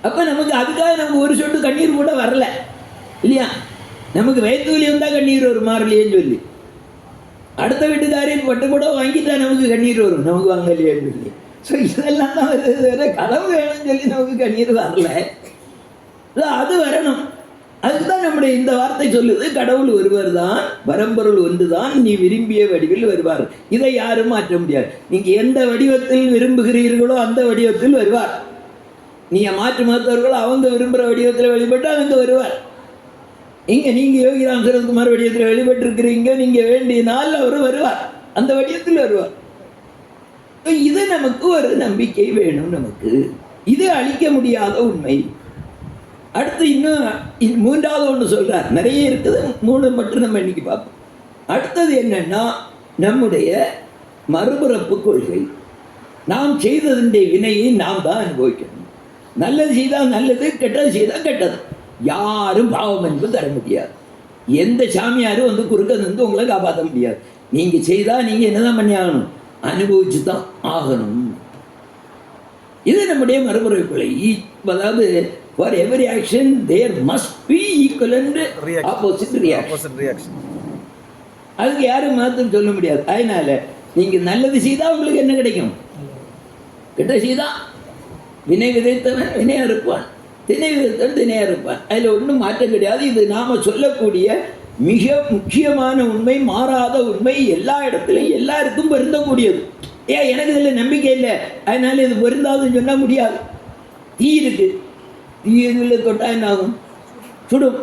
அப்ப நமக்கு அதுக்காக நமக்கு ஒரு சொட்டு கண்ணீர் கூட வரல இல்லையா? நமக்கு வயிற்று வலி வந்தா கண்ணீர் வரும் மாறலையேன்னு சொல்லி, அடுத்த வீட்டுக்காரையும் பட்டு கூட வாங்கிட்டா நமக்கு கண்ணீர் வரும், நமக்கு வாங்கலையேன்னு சொல்லி. ஸோ இதெல்லாம் தான் வருது, வேற கடவு வேணும்னு சொல்லி நமக்கு கண்ணீர் வரல. அது வரணும். அதுக்குதான் நம்முடைய இந்த வார்த்தை சொல்லுது, கடவுள் ஒருவர் தான், பரம்பொருள் ஒன்று தான், நீ விரும்பிய வடிவில் வருவார். இதை யாரும் மாற்ற முடியாது. நீங்க எந்த வடிவத்தில் விரும்புகிறீர்களோ அந்த வடிவத்தில் வருவார். நீங்க மாற்று மாற்றவர்களோ அவங்க விரும்புகிற வடிவத்தில் வழிபட்டு அவங்க வருவார். இங்க நீங்க யோகிராம் சரத்குமார் வடிவத்தில் வழிபட்டு இருக்கிறீங்க, நீங்க வேண்டிய நாள் அவர் வருவார், அந்த வடிவத்தில் வருவார். இது நமக்கு ஒரு நம்பிக்கை வேணும். நமக்கு இது அழிக்க முடியாத உண்மை. அடுத்து இன்னும் மூன்றாவது ஒன்று சொல்றார், நிறைய இருக்குது, 3 மட்டும் நம்ம இன்னைக்கு பார்ப்போம். அடுத்தது என்னன்னா நம்முடைய மறுபிறப்பு கொள்கை. நாம் செய்ததனுடைய வினையை நாம் தான் அனுபவிக்கணும். நல்லது செய்தால் நல்லது, கெட்டது செய்தால் கெட்டது. யாரும் பாவம் என்பது தர முடியாது. எந்த சாமியாரும் வந்து குறுக்க வந்து உங்களை காப்பாற்ற முடியாது. நீங்க செய்தா நீங்க என்னதான் பண்ணி ஆகணும், அனுபவிச்சு தான் ஆகணும். இது நம்முடைய மறுமுறை கொலை. அதாவது for every action there must be equal and opposite reaction. அதுக்கு யாரும் மாற்றம் சொல்ல முடியாது. அதனால நீங்க நல்லது செய்தா உங்களுக்கு என்ன கிடைக்கும், கெட்ட செய்தா வினை விதைத்தவன் வினையா இருப்பான், திணை விதைத்தவன் திணையா இருப்பான். அதுல ஒன்றும் மாற்றம் கிடையாது. இது நாம சொல்லக்கூடிய மிக முக்கியமான உண்மை, மாறாத உண்மை, எல்லா இடத்துலையும் எல்லாருக்கும் பொருந்தக்கூடியது. ஏன் எனக்கு இதில் நம்பிக்கை இல்லை அதனால இது பொருந்தாதுன்னு சொன்னா முடியாது. தீ இருக்கு, தீ இதில் தொட்டா என்ன ஆகும், சுடும்.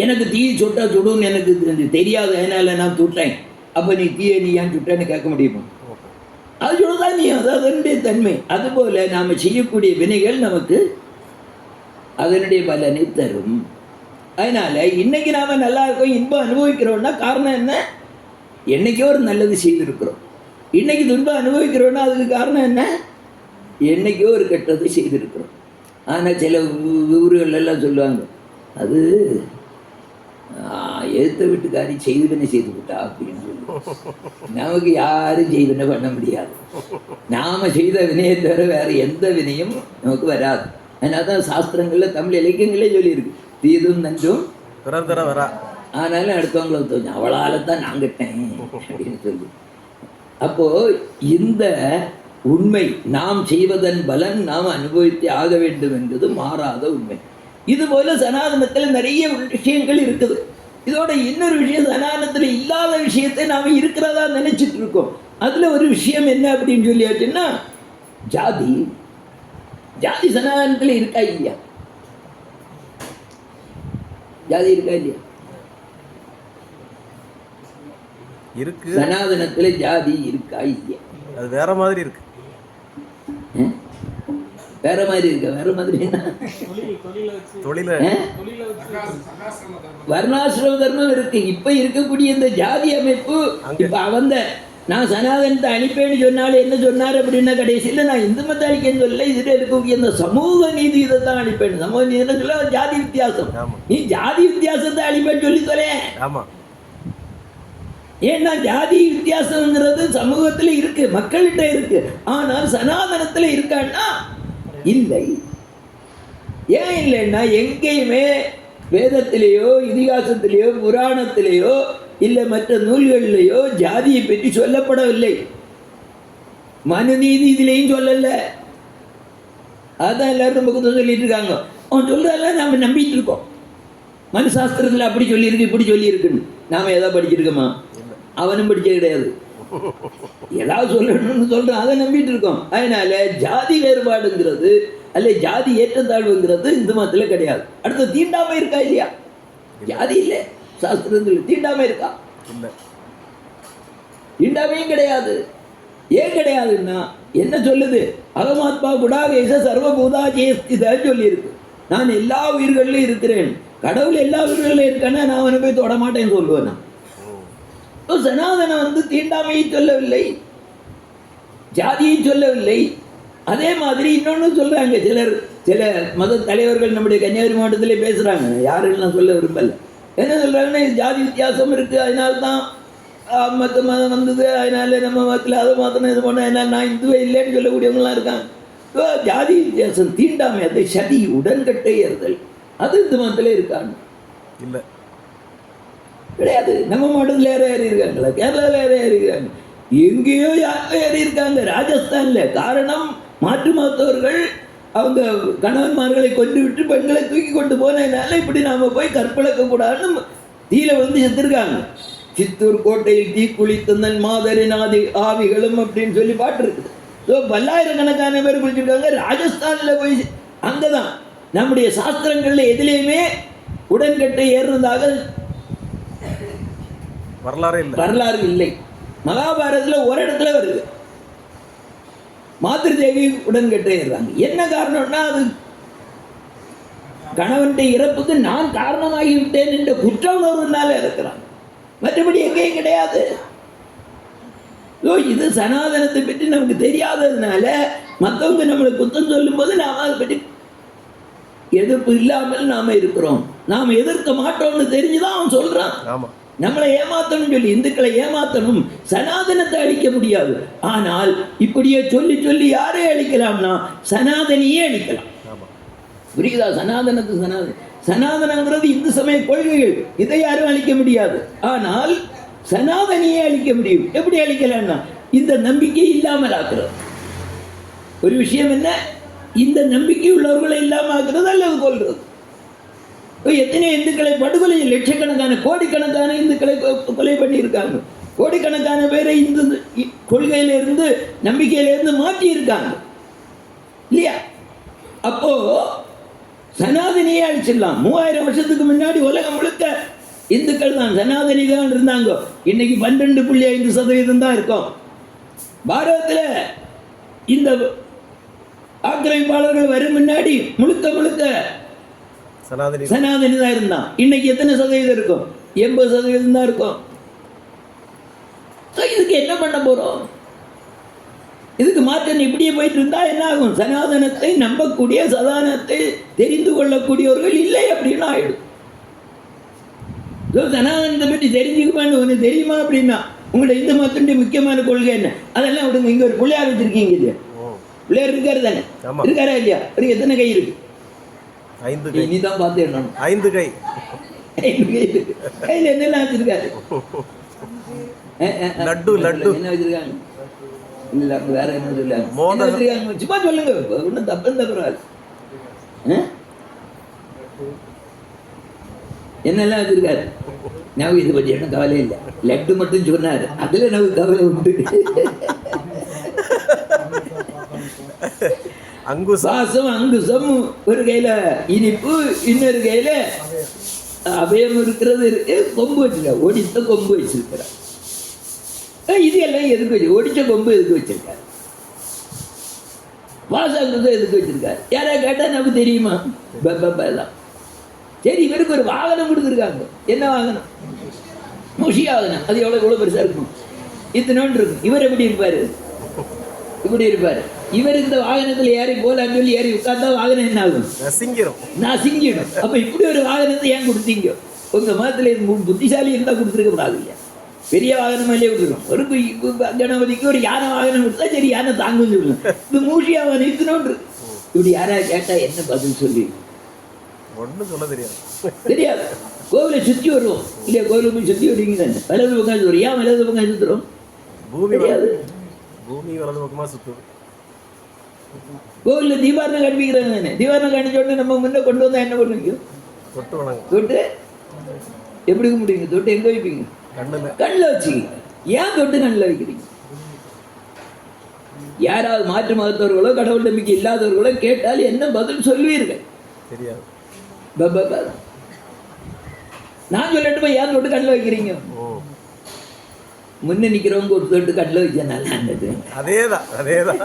எனக்கு தீ சுட்டா சுடும்னு எனக்கு தெரியாது, அதனால நான் சுட்டேன். அப்போ நீ தீயை நீ ஏன் சுட்டேன்னு கேட்க முடியுமா? அது சுடுதான் நீ, அது அதனுடைய தன்மை. அதுபோல நாம் செய்யக்கூடிய வினைகள் நமக்கு அதனுடைய பலனை தரும். அதனால இன்னைக்கு நாம நல்லா இருக்கோம், இன்பம் அனுபவிக்கிறோம்னா காரணம் என்ன? என்னைக்கோ ஒரு நல்லது செய்திருக்கிறோம். இன்னைக்கு துன்பம் அனுபவிக்கிறோம்னா அதுக்கு காரணம் என்ன? என்னைக்கோ ஒரு கெட்டது செய்திருக்கிறோம். ஆனால் சில ஊர்கள் எல்லாம் சொல்லுவாங்க, அது எழுத்த வீட்டுக்காரி செய்துவினை செய்து விட்டா அப்படின்னு சொல்லி. நமக்கு யாரும் செய்துவினை பண்ண முடியாது. நாம செய்த வினையை தவிர வேற எந்த வினையும் நமக்கு வராது. அதனால தான் சாஸ்திரங்கள்ல தமிழ் இலக்கியங்களே சொல்லியிருக்கு, தீதும் நன்றும் வரா, ஆனாலும் அடுத்தவங்களை தோணும் அவளால தான் நான் கட்டேன் அப்படின்னு சொல்லி. அப்போ இந்த உண்மை நாம் செய்வதன் பலன் நாம் அனுபவித்து ஆக வேண்டும் என்பது மாறாத உண்மை. இது போல சனாதனத்தில் நிறைய விஷயங்கள் இருக்குது. இதோட இன்னொரு விஷயம், சனாதனத்தில் இல்லாத விஷயத்தை நாம இருக்கிறதா நினைச்சிட்டு இருக்கோம். அதுல ஒரு விஷயம் என்ன அப்படின்னு சொல்லியாச்சுன்னா, ஜாதி. ஜாதி சனாதனத்தில் இருக்கா இல்லையா? ஜாதி இருக்கா இல்லையா? இருக்கு. சனாதனத்துல ஜாதி இருக்கா இல்லையா? அது வேற மாதிரி இருக்கு. வேற மாதிரி இருக்கு. வேற மாதிரி என்ன? வர்ணாசிரம தர்மம் இருக்கு. இப்ப இருக்கக்கூடிய இந்த ஜாதி அமைப்பு, இப்ப அவந்த நான் சனாதனத்தை அழிப்பேன்னு சொன்னாலும் என்ன சொன்னார் அப்படின்னா, கடைசியில் நான் இந்து மதத்தை அழிக்கன்னு சொல்லல, இதுல இருக்கக்கூடிய இந்த சமூக நீதி இதை தான் அழிப்பேன். சமூக நீதி சொல்ல ஜாதி வித்தியாசம். நீ ஜாதி வித்தியாசத்தை அழிப்பேன்னு சொல்லி சொல்ல. ஏன்னா ஜாதி வித்தியாசங்கிறது சமூகத்துல இருக்கு, மக்கள்கிட்ட இருக்கு. ஆனால் சனாதனத்துல இருக்கான்னா இல்லை. ஏன் இல்லைன்னா, எங்கேயுமே வேதத்திலேயோ இதிகாசத்திலேயோ புராணத்திலேயோ இல்லை மற்ற நூல்களிலேயோ ஜாதியை பற்றி சொல்லப்படவில்லை. மனுநீதி இதுலேயும் சொல்லல. அதான் எல்லாரும் ரொம்ப குத்தம் சொல்லிட்டு இருக்காங்க. அவன் சொல்றதெல்லாம் நாம நம்பிட்டு இருக்கோம். மனு சாஸ்திரத்தில் அப்படி சொல்லியிருக்கு, இப்படி சொல்லியிருக்குன்னு. நாம எதாவது படிச்சிருக்கோமா? அவனும் படிக்க கிடையாது. ஏதாவது சொல்லணும்னு சொல்றான், அதை நம்பிட்டு இருக்கோம். அதனால ஜாதி வேறுபாடுங்கிறது அல்ல ஜாதி ஏற்றத்தாழ்வுங்கிறது இந்து மதத்துல கிடையாது. அடுத்து தீண்டாமை இருக்கா இல்லையா? ஜாதி இல்லை சாஸ்திரத்தில். தீண்டாமை இருக்கா? தீண்டாமையும் கிடையாது. ஏன் கிடையாதுன்னா என்ன சொல்லுது? அகமாத்மா குடாகேச சர்வபூதா ஜெயஸ்திதான் சொல்லியிருக்கு. நான் எல்லா உயிர்களிலும் இருக்கிறேன். கடவுள் எல்லா உயிர்களிலும் இருக்கானா நான் அவனை போய் தொட மாட்டேன்னு சொல்லுவேன். நான் சனாதனம் வந்து தீண்டாமையை சொல்லவில்லை, ஜாதியை சொல்லவில்லை. அதே மாதிரி இன்னொன்னு சொல்றாங்க சில மத தலைவர்கள் நம்முடைய கன்னியாகுமரி மாவட்டத்திலே பேசுறாங்க, யாரும் நான் சொல்ல விரும்பல. என்ன சொல்றாங்கன்னா, ஜாதி வித்தியாசம் இருக்கு, அதனால்தான் மற்ற மதம் வந்தது, அதனால நம்ம மதத்தில் அதை மாற்றணும் இது பண்ண, அதனால நான் இந்துவே இல்லைன்னு சொல்லக்கூடியவங்களாம் இருக்காங்க. ஜாதி வித்தியாசம் தீண்டாமை, அது சதி உடன்கட்டை ஏறுதல், அது இந்த மதத்தில் இருக்காங்க இல்லை கிடையாது. நம்ம மாவட்டத்தில் யாரும் ஏறி இருக்காங்களா? கேரளாவில் யாரும் ஏறி இருக்காங்க? எங்கேயோ யாரும் ஏறி இருக்காங்க, ராஜஸ்தான்ல. காரணம், மாற்று மதத்தவர்கள் அவங்க கணவன்மார்களை கொண்டு விட்டு பெண்களை தூக்கி கொண்டு போனதுனால இப்படி நாம போய் கற்பழக்க கூடாதுன்னு தீயில விழுந்து செத்துருக்காங்க. சித்தூர் கோட்டையில் தீக்குளித்தந்தன் மாதரின் ஆவிகளும் அப்படின்னு சொல்லி பாட்டு இருக்குது. ஸோ பல்லாயிரக்கணக்கான பேர் குளிச்சிருக்காங்க. ராஜஸ்தான்ல போய் அங்கதான் நம்முடைய சாஸ்திரங்கள்ல எதுலேயுமே உடன்கட்டை ஏறுறதாக வரலாறு இல்லை. மகாபாரதத்துல ஒரு இடத்துல வருது, மாத்திரு தேவி உடன்கட்டை ஏறுறாங்க. என்ன காரணம்னா, அது கணவனுடைய இறப்புக்கு நான் காரணமாகி விட்டேன் என்ற குற்ற உணர்வுனால இருக்கிறாங்க, மற்றபடி எங்கேயும் கிடையாது. இது சனாதனத்தை பற்றி நமக்கு தெரியாததுனால மற்றவங்க நம்மளை குத்தம் சொல்லும் போது நாம் அதை பற்றி எதிர்ப்பு இல்லாமல் நாம இருக்கிறோம். நாம் எதிர்க்க மாட்டோம்னு தெரிஞ்சுதான் அவன் சொல்றான். நம்மளை ஏமாத்தணும் சொல்லி, இந்துக்களை ஏமாத்தணும், சனாதனத்தை அழிக்க முடியாது. ஆனால் இப்படியே சொல்லி சொல்லி யாரே அழிக்கலாம்னா சனாதனியே அழிக்கலாம். புரியுதா? சனாதனங்கிறது இந்து சமய கொள்கைகள், இதை யாரும் அழிக்க முடியாது. ஆனால் சனாதனியே அழிக்க முடியும். எப்படி அழிக்கலாம்னா இந்த நம்பிக்கை இல்லாமல் ஆக்குறது. ஒரு விஷயம் என்ன, இந்த நம்பிக்கை உள்ளவர்களை இல்லாமல் ஆக்குறது அல்லது கொள்றது. எத்தனை இந்துக்களை படுகொலை, லட்சக்கணக்கான கோடிக்கணக்கான இந்துக்களை கொலை பண்ணியிருக்காங்க. கோடிக்கணக்கான பேரை இந்து கொள்கையிலிருந்து நம்பிக்கையிலிருந்து மாற்றி இருக்காங்க இல்லையா? அப்போ சனாதனியே அழிச்சிடலாம். 3000 வருஷத்துக்கு முன்னாடி உலகம் முழுக்க இந்துக்கள் தான், சனாதனி தான் இருந்தாங்க. இன்னைக்கு 12.5% தான் இருக்கும். பாரதத்தில் இந்த ஆக்கிரமிப்பாளர்கள் வரும் முன்னாடி முழுக்க முழுக்க சனாதனி தான் இருந்தான். இன்னைக்கு எத்தனை சதவீதம் இருக்கும்? 80% தான் இருக்கும். இதுக்கு என்ன பண்ண போறோம்? இதுக்கு மாற்றம் இப்படியே போயிட்டு இருந்தா என்ன ஆகும்? சனாதனத்தை நம்பக்கூடிய, சனாதனத்தை தெரிந்து கொள்ளக்கூடியவர்கள் இல்லை அப்படின்னு ஆயிடும். சனாதனத்தை பற்றி தெரிஞ்சுக்குமான்னு ஒன்று தெரியுமா அப்படின்னா, உங்களுடைய இந்து மதத்தினுடைய முக்கியமான கொள்கை என்ன? அதெல்லாம் விடுங்க. இங்க ஒரு பிள்ளையார் வச்சிருக்கீங்க இல்லையா? பிள்ளையார் இருக்காரு தானே? இருக்காரா இல்லையா? ஒரு எத்தனை கை இருக்கு? 5 கை. நீ தான் பார்த்து என்ன? 5 கை. 5 கை இருக்கு. கையில் என்னெல்லாம் வச்சிருக்காரு? லட்டு என்ன வச்சிருக்காங்க? இல்ல வேற என்ன சொல்லுங்க, சும்மா சொல்லுங்க, ஒன்றும் தப்பு தப்புறாரு. என்னெல்லாம் வச்சிருக்காரு? நான் இதை பற்றி எனக்கு கவலை இல்லை, லட்டு மட்டும் சொன்னாரு, அதுல நமக்கு கவலை உண்டு. அங்குசாசம் அங்குசம், ஒரு கையில இனிப்பு, இன்னொரு கையில அபயம் இருக்கிறது இருக்கு. கொம்பு வச்சிருக்காரு, ஒடித்த கொம்பு வச்சிருக்கிறார். இது எல்லாம் எதுக்கு வச்சு? ஒடிச்ச கொம்பு எதுக்கு வச்சிருக்காரு? வாசங்குசம் எதுக்கு வச்சிருக்காரு? யாராவது கேட்டா நமக்கு தெரியுமா? தான். சரி, இவருக்கு ஒரு வாகனம் கொடுத்துருக்காங்க. என்ன வாகனம்? முஷி வாகனம். அது எவ்வளவு பெருசா இருக்கும்? இத்தனோன்னு இருக்கும். இவர் எப்படி இருப்பாரு? இப்படி இருப்பாரு. இவர் இந்த வாகனத்துல ஏறி போலான்னு சொல்லி ஏறி உட்கார்ந்தா வாகனம் என்ன ஆகும்? நசிங்கிடும். அப்ப இப்படி ஒரு வாகனத்தை ஏன் கொடுத்தீங்க? உங்க மதத்துல புத்திசாலி இருந்தா கொடுத்துருக்க கூடாது இல்லையா? பெரிய வாகனம் மேலே கொடுத்துருக்கோம். ஒரு கணபதிக்கு ஒரு யானை வாகனம் கொடுத்தா சரி, யானை தாங்கும் சொல்லணும். இது மூஷி வாகனம் இத்தனோன்று. இப்படி யாராவது கேட்டா என்ன பதில் சொல்லி? ஒன்றும் சொல்ல தெரியாது. கோவிலை சுற்றி வருவோம் இல்லையா? கோவிலுக்கு போய் சுற்றி வருவீங்க தானே. வலது பக்கம் சுற்றுறோம். ஏன் வலது பக்கம் சுற்றுறோம்? தெரியாது. பூமி வலது பக்கமா சுற்றுது. கோவிலில் தீபாரணம் காண்பிக்கிறாங்க தானே. தீபாரணம் காணிச்ச உடனே நம்ம முன்ன கொண்டு வந்தா என்ன பண்ணுவீங்க? தொட்டு எப்படி கும்பிடுவீங்க? தொட்டு எங்க வைப்பீங்க? கண்ணில் வச்சுக்கீங்க. ஏன் தொட்டு கண்ணில் வைக்கிறீங்க? யாராவது மாற்று மதத்தவர்களோ கடவுள் நம்பிக்கை இல்லாதவர்களோ கேட்டால் என்ன பதில் சொல்வீர்கள்? தெரியாது. நான் சொல்லட்டுமா ஏன் தொட்டு கண்ணில் வைக்கிறீங்க? முன்ன நிக்கிறவங்க ஒரு தொட்டு கண்ணில் வச்சா நல்லா இருந்தது. அதேதான்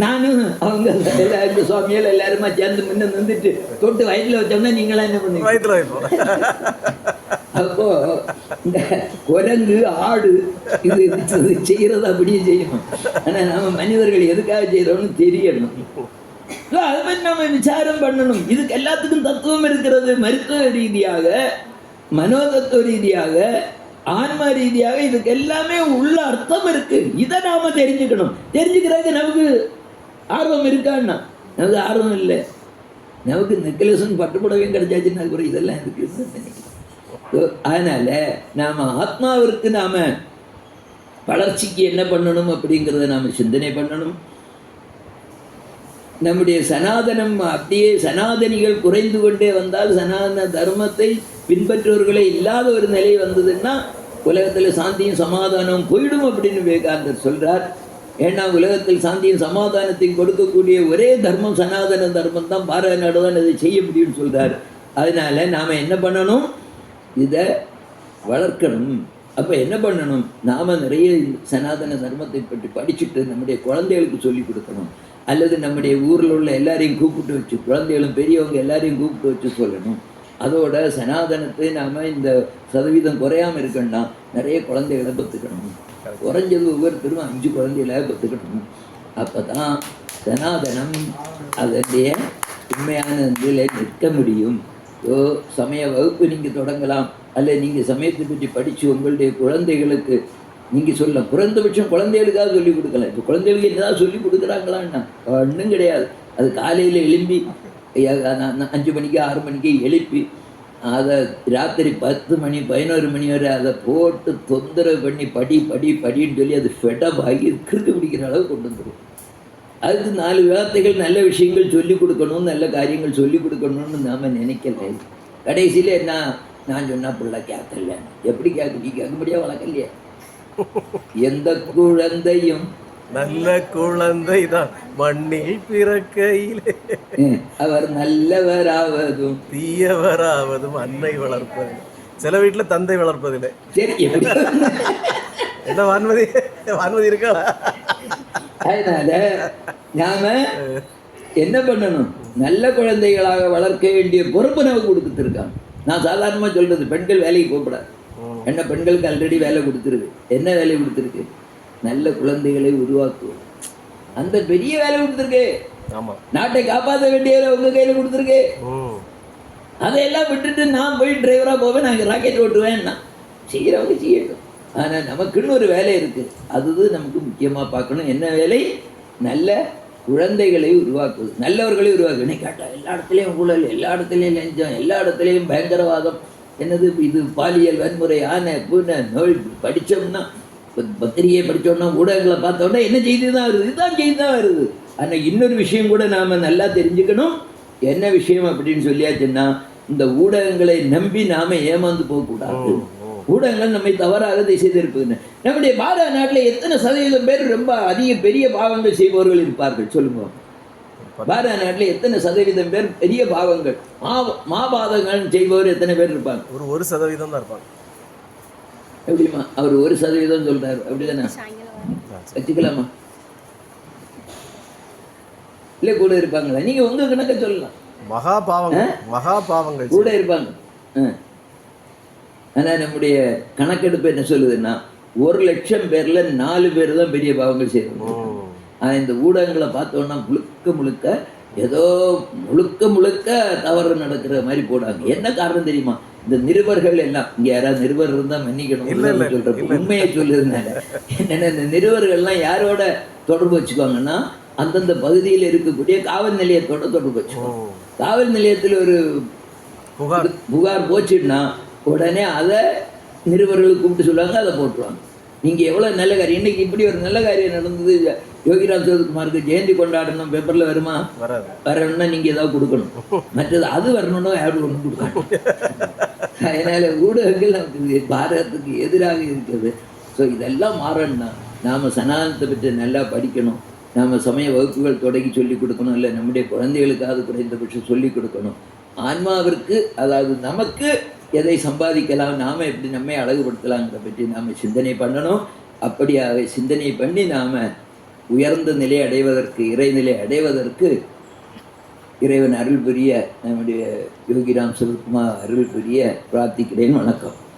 நானும் அவங்க எல்லாரும் சுவாமிகள் எல்லாருமா சேர்ந்து முன்ன நின்றுட்டு தொட்டு வயிற்றுல வச்சோம்னா நீங்களாம் என்ன பண்ணுவீங்க? வயிற்றுல வைப்போம். அப்போ இந்த குரங்கு ஆடு இது செய்யறது அப்படியே செய்யணும். ஆனா நம்ம மனிதர்கள் எதுக்காக செய்யறோம்னு தெரியணும். அதை பற்றி நம்ம விசாரம் பண்ணணும். இதுக்கு எல்லாத்துக்கும் தத்துவம் இருக்கிறது. மருத்துவ ரீதியாக, மனோதத்துவ ரீதியாக, ஆன்ம ரீதியாக இதுக்கு எல்லாமே உள்ள அர்த்தம் இருக்கு. இதை நாம தெரிஞ்சுக்கணும். தெரிஞ்சுக்கிறதுக்கு நமக்கு ஆர்வம் இருக்கான்னா நமக்கு ஆர்வம் இல்லை. நமக்கு நெக்லஸும் பட்டுப்புடவையும் கிடைச்சாச்சுன்னா கூட இதெல்லாம் இருக்கு. அதனால நாம ஆத்மாவிற்கு நாம வளர்ச்சிக்கு என்ன பண்ணணும் அப்படிங்கிறத நாம சிந்தனை பண்ணணும். நம்முடைய சனாதனம் அப்படியே சனாதனிகள் குறைந்து கொண்டே வந்தால், சனாதன தர்மத்தை பின்பற்றுவர்களே இல்லாத ஒரு நிலை வந்ததுன்னா உலகத்தில் சாந்தியும் சமாதானம் போயிடும் அப்படின்னு விவேகானந்தர் சொல்றார். ஏன்னா உலகத்தில் சாந்தியும் சமாதானத்தையும் கொடுக்கக்கூடிய ஒரே தர்மம் சனாதன தர்மம் தான். பாரத நாடு தான் இதை செய்ய முடியும்னு சொல்றார். அதனால நாம என்ன பண்ணணும்? இதை வளர்க்கணும். அப்போ என்ன பண்ணணும்? நாம் நிறைய சனாதன தர்மத்தை பற்றி படிச்சுட்டு நம்முடைய குழந்தைகளுக்கு சொல்லி கொடுக்கணும். அல்லது நம்முடைய ஊரில் உள்ள எல்லாரையும் கூப்பிட்டு வச்சு, குழந்தைகளும் பெரியவங்க எல்லாரையும் கூப்பிட்டு வச்சு சொல்லணும். அதோட சனாதனத்தை நாம் இந்த சதவீதம் குறையாமல் இருக்கணும்னா நிறைய குழந்தைகளை பெற்றுக்கணும். குறைஞ்சது ஒவ்வொருத்தரும் 5 குழந்தைகளை பெற்றுக்கணும். அப்போ தான் சனாதனம் அதனுடைய உண்மையான நிலையில நிற்க முடியும். சமய வகுப்பு நீங்கள் தொடங்கலாம். அல்ல நீங்கள் சமயத்தை பற்றி படித்து உங்களுடைய குழந்தைகளுக்கு நீங்கள் சொல்லலாம். குறைந்தபட்சம் குழந்தைகளுக்காக சொல்லிக் கொடுக்கலாம். இப்போ குழந்தைகளுக்கு என்னதான் சொல்லிக் கொடுக்குறாங்களான்னா ஒன்றும் கிடையாது. அது காலையில் எழும்பி 5 மணிக்கு 6 மணிக்கு எழுப்பி அதை ராத்திரி 10 மணி 11 மணி வரை அதை போட்டு தொந்தரவு பண்ணி படின்னு சொல்லி அது ஃபெடப் ஆகி கிறுக்கு பிடிக்கிற அளவு கொண்டு வந்துடும். அதுக்கு 4 வார்த்தைகள் நல்ல விஷயங்கள் சொல்லிக் கொடுக்கணும், நல்ல காரியங்கள் சொல்லிக் கொடுக்கணும்னு நாம் நினைக்கல. கடைசியில் என்ன, நான் சொன்னால் பிள்ளை கேட்கல. எப்படி கேட்க? நீ கேட்கும்படியாக வளர்க்கலையே. எந்த குழந்தையும் நல்ல குழந்தை தான் மண்ணில் பிறக்கையிலே அவர் நல்லவராவதும் தீயவராவதும் அன்னை வளர்ப்பது. சில வீட்டில் தந்தை வளர்ப்பதில்லை. சரி, எப்படி என்ன வான்மதி இருக்காளா? அதனால நாம என்ன பண்ணணும்? நல்ல குழந்தைகளாக வளர்க்க வேண்டிய பொறுப்பு நமக்கு கொடுத்துருக்காங்க. நான் சாதாரணமாக சொல்றது, பெண்கள் வேலைக்கு போகக்கூடாது. என்ன, பெண்களுக்கு ஆல்ரெடி வேலை கொடுத்துருக்கு. என்ன வேலை கொடுத்துருக்கு? நல்ல குழந்தைகளை உருவாக்குவோம். அந்த பெரிய வேலை கொடுத்துருக்கு. நாட்டை காப்பாற்ற வேண்டிய வேலை உங்க கையில கொடுத்துருக்கு. அதையெல்லாம் விட்டுட்டு நான் போய் டிரைவரா போவேன், நாங்கள் ராக்கெட் ஓட்டுவேன்னா செய்யறவங்க செய்யட்டும். ஆனால் நமக்குன்னு ஒரு வேலை இருக்கு. அதுதான் நமக்கு முக்கியமாக பார்க்கணும். என்ன வேலை? நல்ல குழந்தைகளை உருவாக்குவது, நல்லவர்களை உருவாக்கு. நீ கேட்டா எல்லா இடத்துலையும் ஊழல், எல்லா இடத்துலையும் லஞ்சம், எல்லா இடத்துலையும் பயங்கரவாதம், என்னது இது பாலியல் வன்முறை, ஆனை பூனை நோய். படித்தோம்னா பத்திரிகையை படித்தோம்னா ஊடகங்களை பார்த்தோம்னா என்ன செய்தி தான் வருது? இதுதான் செய்தி தான் வருது. ஆனால் இன்னொரு விஷயம் கூட நாம் நல்லா தெரிஞ்சுக்கணும். என்ன விஷயம் அப்படின்னு சொல்லியாச்சுன்னா, இந்த ஊடகங்களை நம்பி நாம் ஏமாந்து போகக்கூடாது. ஊடகங்கள் நம்மை தவறாக திசை திருப்புதுன்னு. நம்முடைய பாரத நாட்டில் எத்தனை சதவீதம் பேர் ரொம்ப அதிக பெரிய பாவங்கள் செய்பவர்கள் இருப்பார்கள் சொல்லுங்க? பாரத நாட்டில் எத்தனை சதவீதம் பேர் பெரிய பாவங்கள் மாபாதங்கள் செய்பவர் எத்தனை பேர் இருப்பாங்க? ஒரு 1% தான் இருப்பாங்க. எப்படிமா அவர் 1% சொல்றாரு? அப்படிதானே வச்சுக்கலாமா? இல்லை கூட இருப்பாங்களா? நீங்க உங்க கணக்க சொல்லலாம். மகா பாவங்கள் கூட இருப்பாங்க. ஆனால் நம்முடைய கணக்கெடுப்பு என்ன சொல்லுதுன்னா, 1,00,000 பேர்ல 4 பேர் தான் பெரிய பாவங்கள் செய்வாங்க. ஆனால் இந்த ஊடகங்களை பார்த்தோன்னா முழுக்க ஏதோ முழுக்க தவறு நடக்கிற மாதிரி போடாங்க. என்ன காரணம் தெரியுமா? இந்த நிருபர்கள் எல்லாம், இங்கே யாராவது நிருபர் இருந்தால் மன்னிக்கணும் சொல்ற உண்மையை சொல்லுறதுனால என்னென்ன, இந்த நிருபர்கள்லாம் யாரோட தொடர்பு வச்சுக்குவாங்கன்னா, அந்தந்த பகுதியில் இருக்கக்கூடிய காவல் நிலையத்தோட தொடர்பு வச்சுக்குவாங்க. காவல் நிலையத்தில் ஒரு புகார் போச்சுன்னா உடனே அதை நிருபர்களுக்கு கூப்பிட்டு சொல்லுவாங்க, அதை போட்டுருவாங்க. நீங்கள் எவ்வளோ நல்ல காரியம், இன்னைக்கு இப்படி ஒரு நல்ல காரியம் நடந்தது, யோகிராஜ் சிவகுமாருக்கு ஜெயந்தி கொண்டாடணும், பேப்பரில் வருமா? வரணும்னா நீங்கள் ஏதாவது கொடுக்கணும். மற்றது அது வரணும்னா யாரும் ஒன்றும் கொடுக்கணும். அதனால் ஊடகங்கள் நமக்கு பாரதத்துக்கு எதிராக இருக்குது. ஸோ இதெல்லாம் மாறணும்னா நாம் சனாதனத்தை பற்றி நல்லா படிக்கணும். நாம் சமய வகுப்புகள் தொடங்கி சொல்லிக் கொடுக்கணும். இல்லை நம்முடைய குழந்தைகளுக்காவது குறைந்தபட்சம் சொல்லிக் கொடுக்கணும். ஆன்மாவிற்கு, அதாவது நமக்கு எதை சம்பாதிக்கலாம், நாம் எப்படி நம்மை அழகுபடுத்தலாங்கிற பற்றி நாம் சிந்தனை பண்ணணும். அப்படியாக சிந்தனை பண்ணி நாம் உயர்ந்த நிலை அடைவதற்கு, இறைநிலை அடைவதற்கு இறைவன் அருள் புரிய, நம்முடைய யோகிராம் சிவகுமார் அருள் புரிய பிரார்த்திக்கிறேன். வணக்கம்.